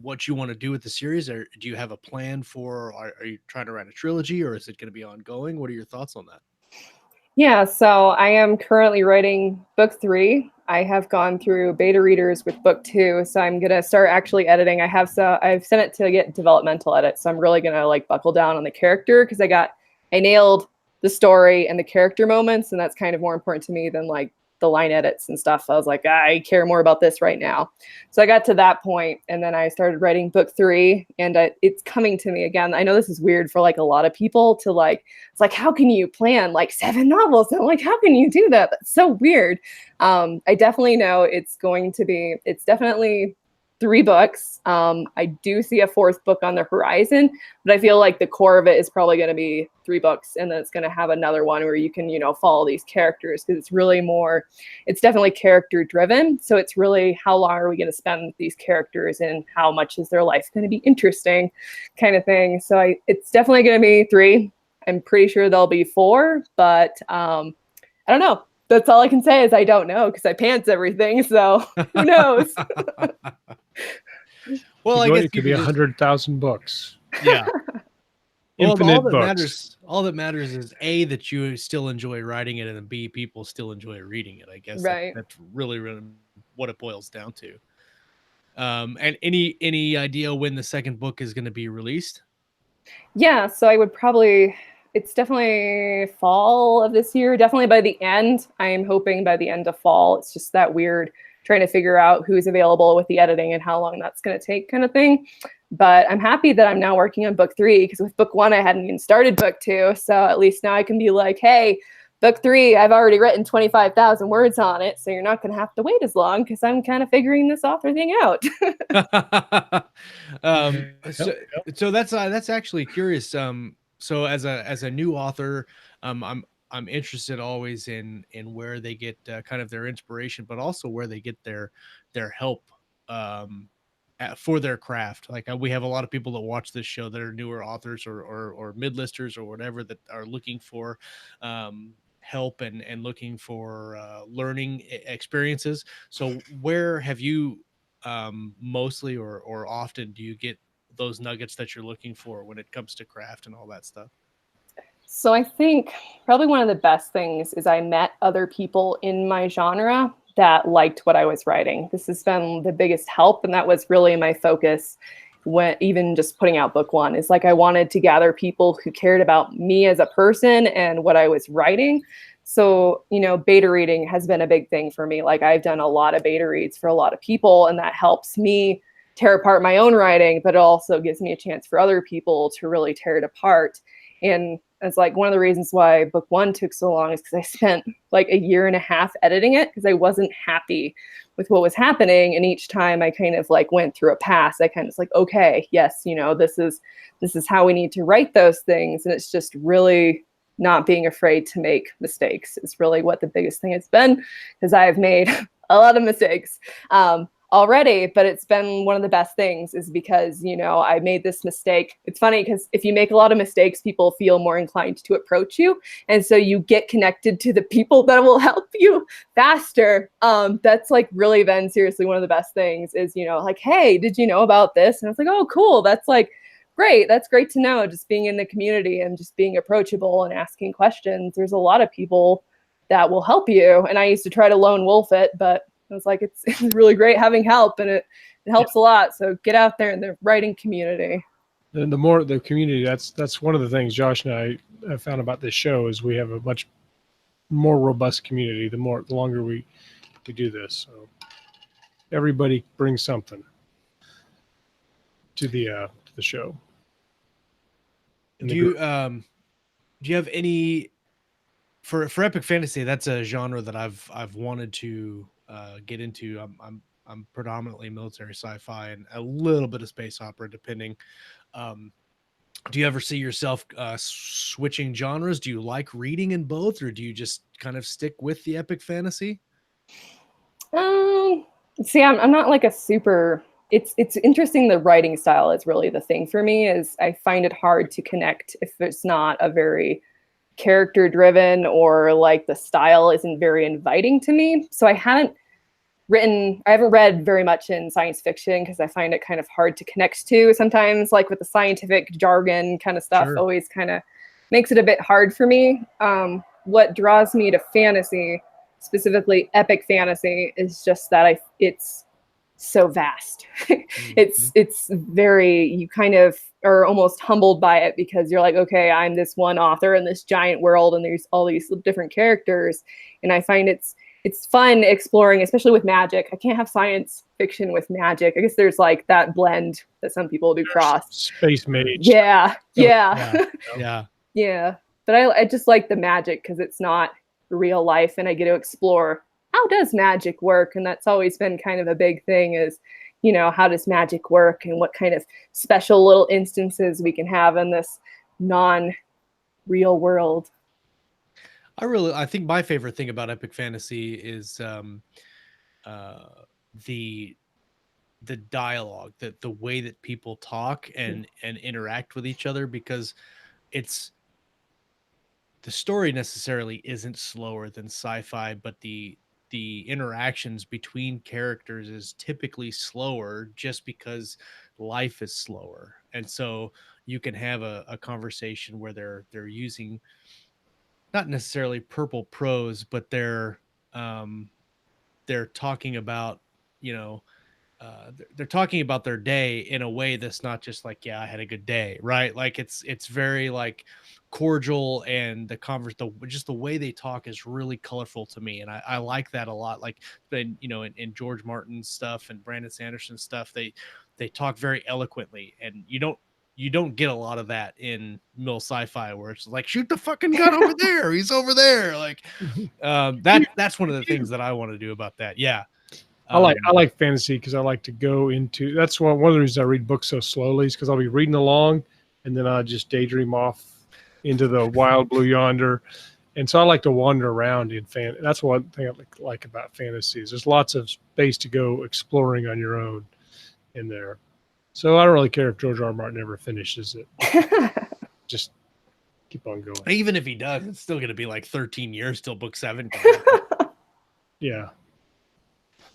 what you want to do with the series, or do you have a plan for, are you trying to write a trilogy, or is it going to be ongoing? What are your thoughts on that? Yeah, so I am currently writing book 3. I have gone through beta readers with book 2, so I'm gonna start actually editing. I've sent it to get developmental edit, so I'm really gonna like buckle down on the character because I nailed the story and the character moments, and that's kind of more important to me than like the line edits and stuff. I was like, I care more about this right now. So I got to that point, and then I started writing book 3, and it's coming to me again. I know this is weird for like a lot of people to like, it's like, how can you plan like 7 novels? And I'm like, how can you do that? That's so weird. I definitely know it's definitely 3 books. I do see a 4th book on the horizon, but I feel like the core of it is probably going to be 3 books, and then it's going to have another one where you can, follow these characters, because it's definitely character driven. So it's really, how long are we going to spend with these characters and how much is their life going to be interesting, kind of thing. So it's definitely going to be 3. I'm pretty sure there'll be 4, but I don't know. That's all I can say is I don't know, because I pants everything. So who knows? Well, I guess it could be 100,000 books. Yeah. Infinite books. All that matters is A, that you still enjoy writing it, and B, people still enjoy reading it. I guess that's really, really what it boils down to. And any idea when the second book is going to be released? Yeah, so I would probably, It's definitely fall of this year. Definitely by the end. I am hoping by the end of fall. It's just that weird trying to figure out who's available with the editing and how long that's going to take kind of thing. But I'm happy that I'm now working on book 3, because with book 1, I hadn't even started book 2. So at least now I can be like, hey, book 3, I've already written 25,000 words on it. So you're not going to have to wait as long, because I'm kind of figuring this author thing out. So that's actually curious. So as a new author, I'm interested always in where they get kind of their inspiration, but also where they get their help for their craft. Like we have a lot of people that watch this show that are newer authors or mid-listers or whatever, that are looking for help and looking for learning experiences. So where have you mostly or often do you get those nuggets that you're looking for when it comes to craft and all that stuff? So I think probably one of the best things is I met other people in my genre that liked what I was writing. This has been the biggest help, and that was really my focus when even just putting out book 1, is like I wanted to gather people who cared about me as a person and what I was writing. So, beta reading has been a big thing for me. Like I've done a lot of beta reads for a lot of people, and that helps me tear apart my own writing, but it also gives me a chance for other people to really tear it apart. And it's like one of the reasons why book 1 took so long is because I spent like a year and a half editing it, because I wasn't happy with what was happening. And each time I kind of like went through a pass, I kind of was like, okay, yes, this is how we need to write those things. And it's just really not being afraid to make mistakes is really what the biggest thing has been, because I've made a lot of mistakes already, but it's been one of the best things, is because, I made this mistake. It's funny because if you make a lot of mistakes, people feel more inclined to approach you. And so you get connected to the people that will help you faster. That's like really been seriously one of the best things is, like, hey, did you know about this? And I was like, oh, cool. That's like, great. That's great to know. Just being in the community and just being approachable and asking questions. There's a lot of people that will help you. And I used to try to lone wolf it, but I was like, it's really great having help, and it helps a lot. So get out there in the writing community. And the more the community, that's one of the things Josh and I have found about this show is we have a much more robust community. The longer we do this, so everybody brings something to the show. Do you have any for epic fantasy? That's a genre that I've wanted to get into. I'm predominantly military sci-fi and a little bit of space opera, depending. Do you ever see yourself switching genres? Do you like reading in both, or do you just kind of stick with the epic fantasy? See, I'm not like a super. It's interesting. The writing style is really the thing for me. Is I find it hard to connect if it's not a very character driven, or like the style isn't very inviting to me. So I haven't read very much in science fiction, because I find it kind of hard to connect to sometimes, like with the scientific jargon kind of stuff. Sure. Always kind of makes it a bit hard for me. What draws me to fantasy, specifically epic fantasy, is just that it's so vast. It's very, you kind of are almost humbled by it, because you're like, okay, I'm this one author in this giant world, and there's all these different characters. And I find it's fun exploring, especially with magic. I can't have science fiction with magic. I guess there's like that blend that some people do cross. Space mage. Yeah. Yeah. But I just like the magic because it's not real life, and I get to explore how does magic work. And that's always been kind of a big thing is, how does magic work, and what kind of special little instances we can have in this non-real world. I think my favorite thing about epic fantasy is the dialogue, the way that people talk and interact with each other, because the story necessarily isn't slower than sci-fi, but the interactions between characters is typically slower just because life is slower. And so you can have a conversation where they're using not necessarily purple prose, but they're talking about, they're talking about their day in a way that's not just like, yeah, I had a good day, right? Like it's very like cordial, and just the way they talk is really colorful to me, and I like that a lot. Like, in George Martin's stuff and Brandon Sanderson's stuff, they talk very eloquently, and you don't get a lot of that in mill sci-fi, where it's like, shoot the fucking gun over there, he's over there. Like, that's one of the things that I want to do about that. Yeah. I like fantasy because I like to go into. That's one of the reasons I read books so slowly, is because I'll be reading along, and then I'll just daydream off into the wild blue yonder, and so I like to wander around in fan. That's one thing I like about fantasies. There's lots of space to go exploring on your own in there. So I don't really care if George R. R. Martin ever finishes it. Just keep on going. Even if he does, it's still going to be like 13 years till book 7 comes out. Yeah.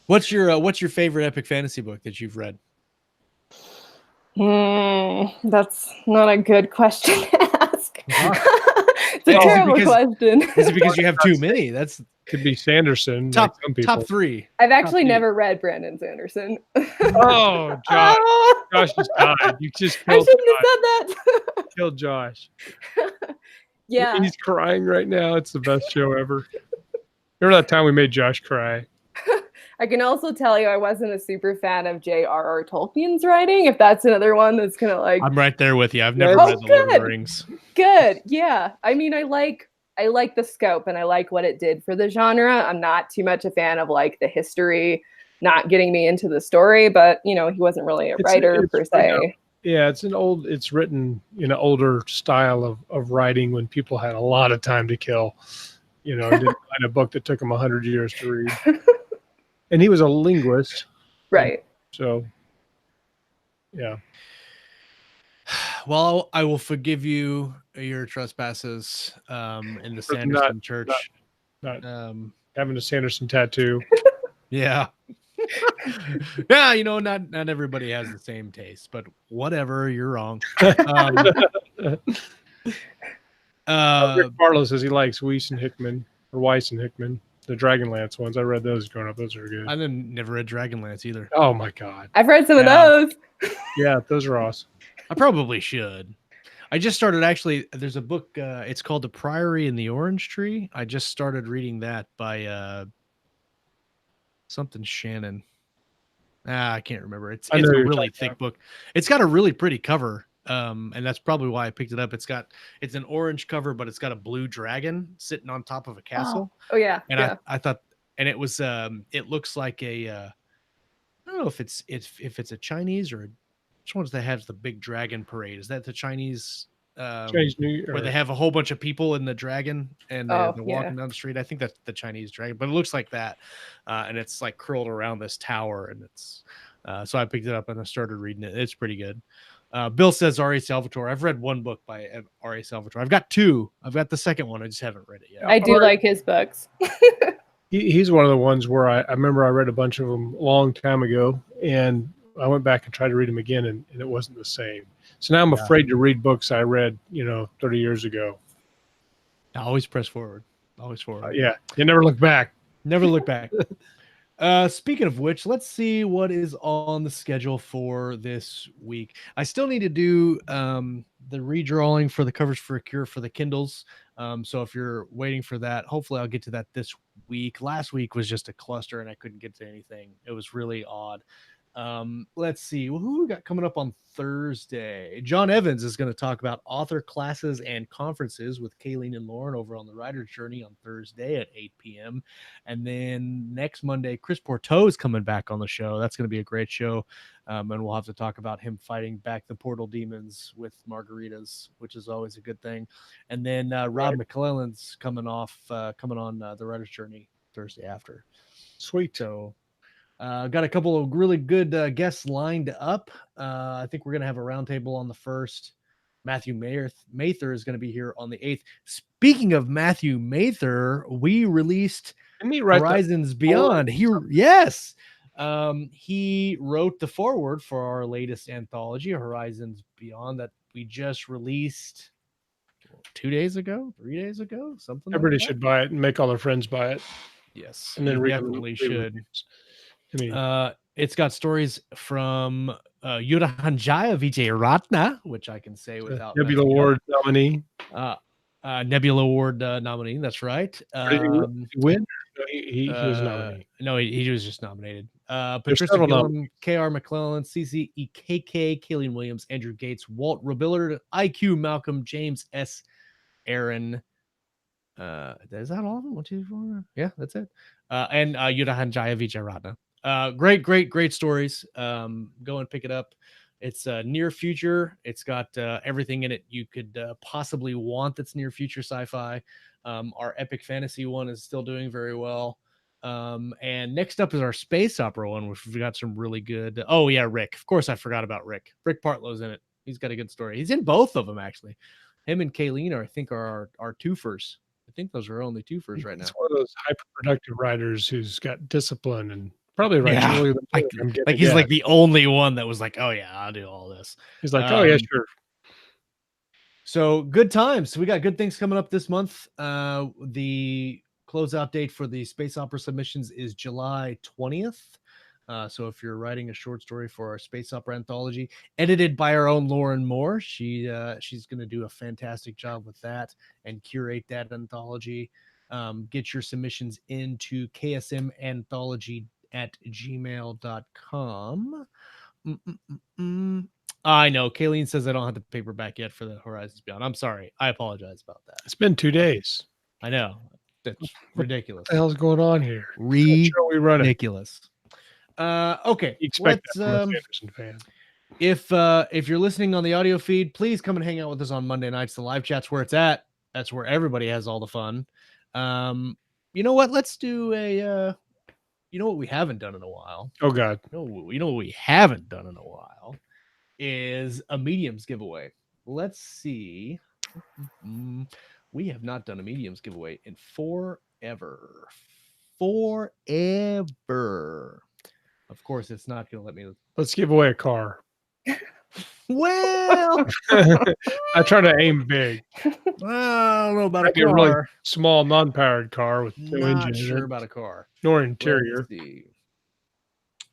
What's your favorite epic fantasy book that you've read? That's not a good question to ask. It's a terrible question. Is it because you have too many? That's could be Sanderson. Top, like some people. top 3. I've actually never read Brandon Sanderson. Oh, Josh. Josh just died. You just I killed shouldn't Josh. have said that. Killed Josh. Yeah. He's crying right now. It's the best show ever. Remember that time we made Josh cry? I can also tell you I wasn't a super fan of J.R.R. Tolkien's writing, if that's another one that's kind of like... I'm right there with you. I've never read The Lord of the Rings. Good. Yeah. I mean, I like the scope, and I like what it did for the genre. I'm not too much a fan of like the history not getting me into the story, but he wasn't really a writer per se. Yeah, it's written in an older style of writing when people had a lot of time to kill. And didn't write a book that took them 100 years to read. And he was a linguist. Right. So, yeah. Well, I will forgive you your trespasses in the Sanderson Church. Not having a Sanderson tattoo. Yeah. Yeah, not everybody has the same taste, but whatever, you're wrong. Barlow says he likes Weiss and Hickman, the Dragonlance ones. I read those growing up. Those are good. I never read Dragonlance either. Oh my god. I've read some of those. Yeah, those are awesome. I probably should. I just started there's a book, it's called The Priory and the Orange Tree. I just started reading that by something Shannon. I can't remember. It's a really thick book. It's got a really pretty cover. And that's probably why I picked it up. It's an orange cover, but it's got a blue dragon sitting on top of a castle. Oh yeah. And yeah. I thought, and it was it looks like I don't know if it's a Chinese or which one's that has the big dragon parade? Is that the Chinese Chinese New Year, where they have a whole bunch of people in the dragon and they're walking down the street? I think that's the Chinese dragon, but it looks like that. And it's like curled around this tower, and it's so I picked it up and I started reading it. It's pretty good. Bill says R.A. Salvatore. I've read one book by R.A. Salvatore. I've got 2. I've got the second one. I just haven't read it yet. I do like his books. He's one of the ones where I remember I read a bunch of them a long time ago, and I went back and tried to read them again, and it wasn't the same. So now I'm afraid to read books I read, 30 years ago. I always press forward. Always forward. Yeah. You never look back. Never look back. Speaking of which, let's see what is on the schedule for this week. I still need to do the redrawing for the covers for a cure for the Kindles. So if you're waiting for that, hopefully I'll get to that this week. Last week was just a cluster and I couldn't get to anything. It was really odd. Let's see who we got coming up on Thursday. John Evans is going to talk about author classes and conferences with Kayleen and Lauren over on the Writer's Journey on Thursday at 8 p.m. And then next Monday, Chris Porteau is coming back on the show. That's going to be a great show. And we'll have to talk about him fighting back the portal demons with margaritas, which is always a good thing. And then Rob McClellan's coming on the Writer's Journey Thursday after. Sweet. So got a couple of really good guests lined up. I think we're going to have a roundtable on the 1st. Matthew Mather is going to be here on the 8th. Speaking of Matthew Mather, we released Horizons Beyond. He wrote the foreword for our latest anthology, Horizons Beyond, that we just released 2 days ago, 3 days ago, something. Everybody should buy it and make all their friends buy it. Yes, and then definitely should. I mean, It's got stories from Yurahanjaya Vijay Ratna, which I can say without Nebula Award nominee. Nebula Award nominee. That's right. Did he win? No, he was nominated. No, he was just nominated. There's Patricia several Gillum, K.R. McClellan, CC EKK, Kayleen Williams, Andrew Gates, Walt Robillard, IQ, Malcolm, James S. Aaron. Is that all of them? 1, 2, 4. Yeah, that's it. And Yudhahanjaya Vijayaratna. Great stories. Go and pick it up. It's near future. It's got everything in it you could possibly want that's near future sci-fi. Our epic fantasy one is still doing very well. And next up is our space opera one, which we've got some really good. Oh yeah, Rick. Of course, I forgot about Rick. Rick Partlow's in it. He's got a good story. He's in both of them actually. Him and Kayleen I think are our twofers. I think those are our only twofers right now. It's one of those hyper-productive writers who's got discipline and probably writes really like he's like the only one that was like, oh yeah, I'll do all this. He's like, oh yeah, sure. So good times. We got good things coming up this month. The closeout date for the space opera submissions is July 20th. So if you're writing a short story for our space opera anthology, edited by our own Lauren Moore, she's going to do a fantastic job with that and curate that anthology. Get your submissions into ksmanthology@gmail.com. I know Kayleen says I don't have the paperback yet for the Horizons Beyond. I'm sorry. I apologize about that. It's been 2 days. I know. That's ridiculous. What the hell's going on here? Ridiculous. Okay. Expect that from a Sanderson fan. If you're listening on the audio feed, please come and hang out with us on Monday nights. The live chat's where it's at. That's where everybody has all the fun. You know what? Let's do a you know what we haven't done in a while? Oh God. You know what we haven't done in a while is a mediums giveaway. Let's see. We have not done a mediums giveaway in forever. Of course, it's not going to let me. Let's give away a car. Well, I try to aim big. I don't know about a car. A really small, non-powered car with no engine. Not sure about a car. Nor interior.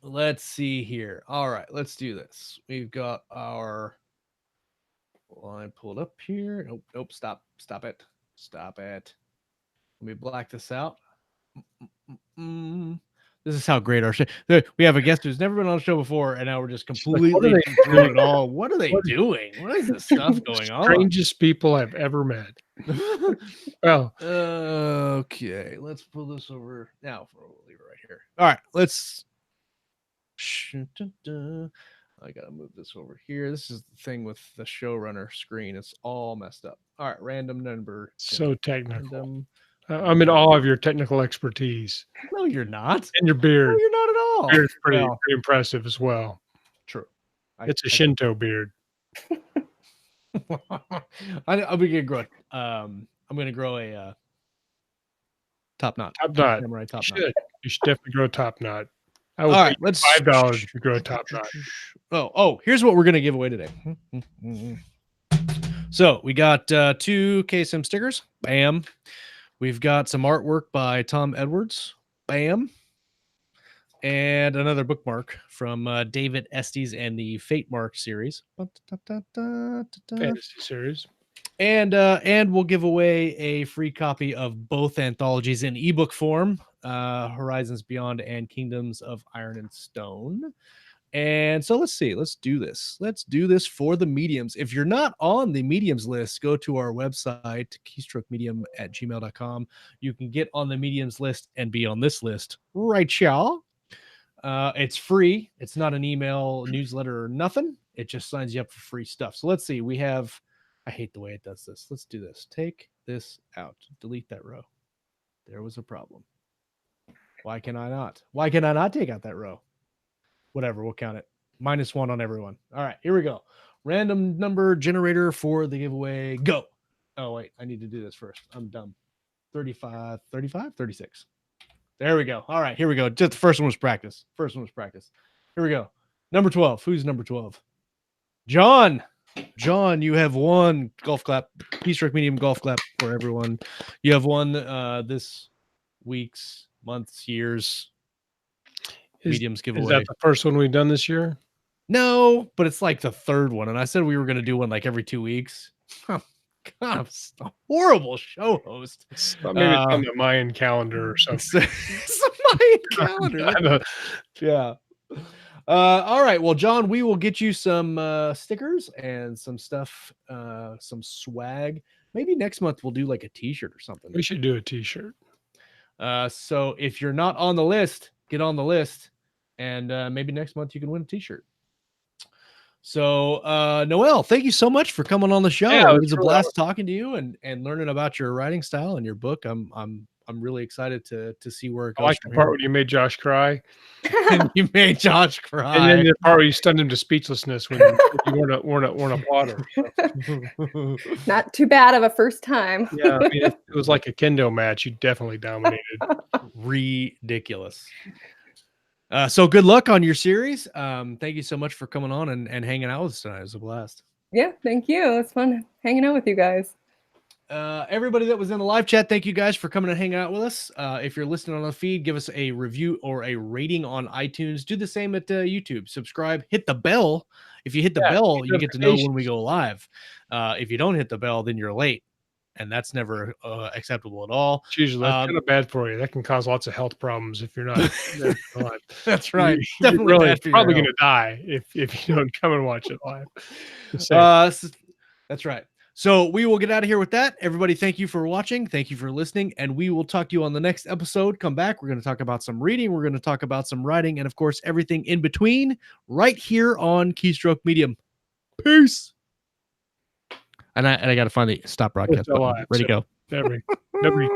Let's see here. All right, let's do this. We've got our line pulled up here. Nope. Stop it. Let me black this out. This is how great our show. We have a guest who's never been on the show before, and now we're just completely doing it all. What are they doing? What is this stuff going on? Strangest people I've ever met. Well, okay. Let's pull this over now. We'll leave it right here. All right. Let's. I gotta move this over here. This is the thing with the showrunner screen. It's all messed up. All right. Random number. So technical. I'm in awe of your technical expertise. No, you're not. And your beard. No, you're not at all. Beard's pretty impressive as well. True. It's a Shinto beard. I'm gonna grow. I'm gonna grow a top knot. Top knot. Samurai top knot. You should definitely grow a top knot. I will pay let's $5 if you grow a top knot. Oh, here's what we're gonna give away today. So we got 2 KSM stickers. Bam. We've got some artwork by Tom Edwards. Bam. And another bookmark from David Estes and the Fate Mark series. Fantasy series. And we'll give away a free copy of both anthologies in ebook form, Horizons Beyond and Kingdoms of Iron and Stone. And so let's see. Let's do this. Let's do this for the mediums. If you're not on the mediums list, go to our website, keystroke.medium@gmail.com. You can get on the mediums list and be on this list right, y'all. It's free. It's not an email newsletter or nothing. It just signs you up for free stuff. So let's see. We have, I hate the way it does this. Let's do this. Take this out. Delete that row. There was a problem. Why can I not? Why can I not take out that row? Whatever, we'll count it. -1 on everyone. All right, here we go. Random number generator for the giveaway. Go. Oh, wait, I need to do this first. I'm dumb. 35, 36. There we go. All right, here we go. Just the first one was practice. Here we go. Number 12. Who's number 12? John. John, you have won. Golf clap. Keystroke Medium golf clap for everyone. You have won this week's, month's, years. mediums giveaway. Is that the first one we've done this year? No, but it's like the third one. And I said we were going to do one like every 2 weeks. Oh, God, I'm a horrible show host. Maybe it's on the Mayan calendar or something. It's a Mayan calendar. Yeah. All right. Well, John, we will get you some stickers and some stuff, some swag. Maybe next month we'll do like a t-shirt or something. We should do a t-shirt. So if you're not on the list, get on the list. And maybe next month you can win a t-shirt. So, Noelle, thank you so much for coming on the show. Yeah, it was a blast talking to you and learning about your writing style and your book. I'm really excited to see where it goes. I like the part when you made Josh cry. And you made Josh cry. And then the part where you stunned him to speechlessness when you weren't a plotter. So. Not too bad of a first time. Yeah, I mean, it was like a kendo match. You definitely dominated. Ridiculous. So good luck on your series. Thank you so much for coming on and hanging out with us tonight. It was a blast. Yeah, thank you. It's fun hanging out with you guys. Everybody that was in the live chat, thank you guys for coming and hanging out with us. If you're listening on the feed, give us a review or a rating on iTunes. Do the same at YouTube. Subscribe, hit the bell. If you hit the bell, you get to know when we go live. If you don't hit the bell, then you're late. And that's never acceptable at all. It's usually that's kind of bad for you. That can cause lots of health problems if you're not. That's right. You're really probably going to die if you don't come and watch it live. That's right. So we will get out of here with that. Everybody, thank you for watching. Thank you for listening. And we will talk to you on the next episode. Come back. We're going to talk about some reading. We're going to talk about some writing. And, of course, everything in between right here on Keystroke Medium. Peace. And I got to find the stop broadcast button. Ready to go. Never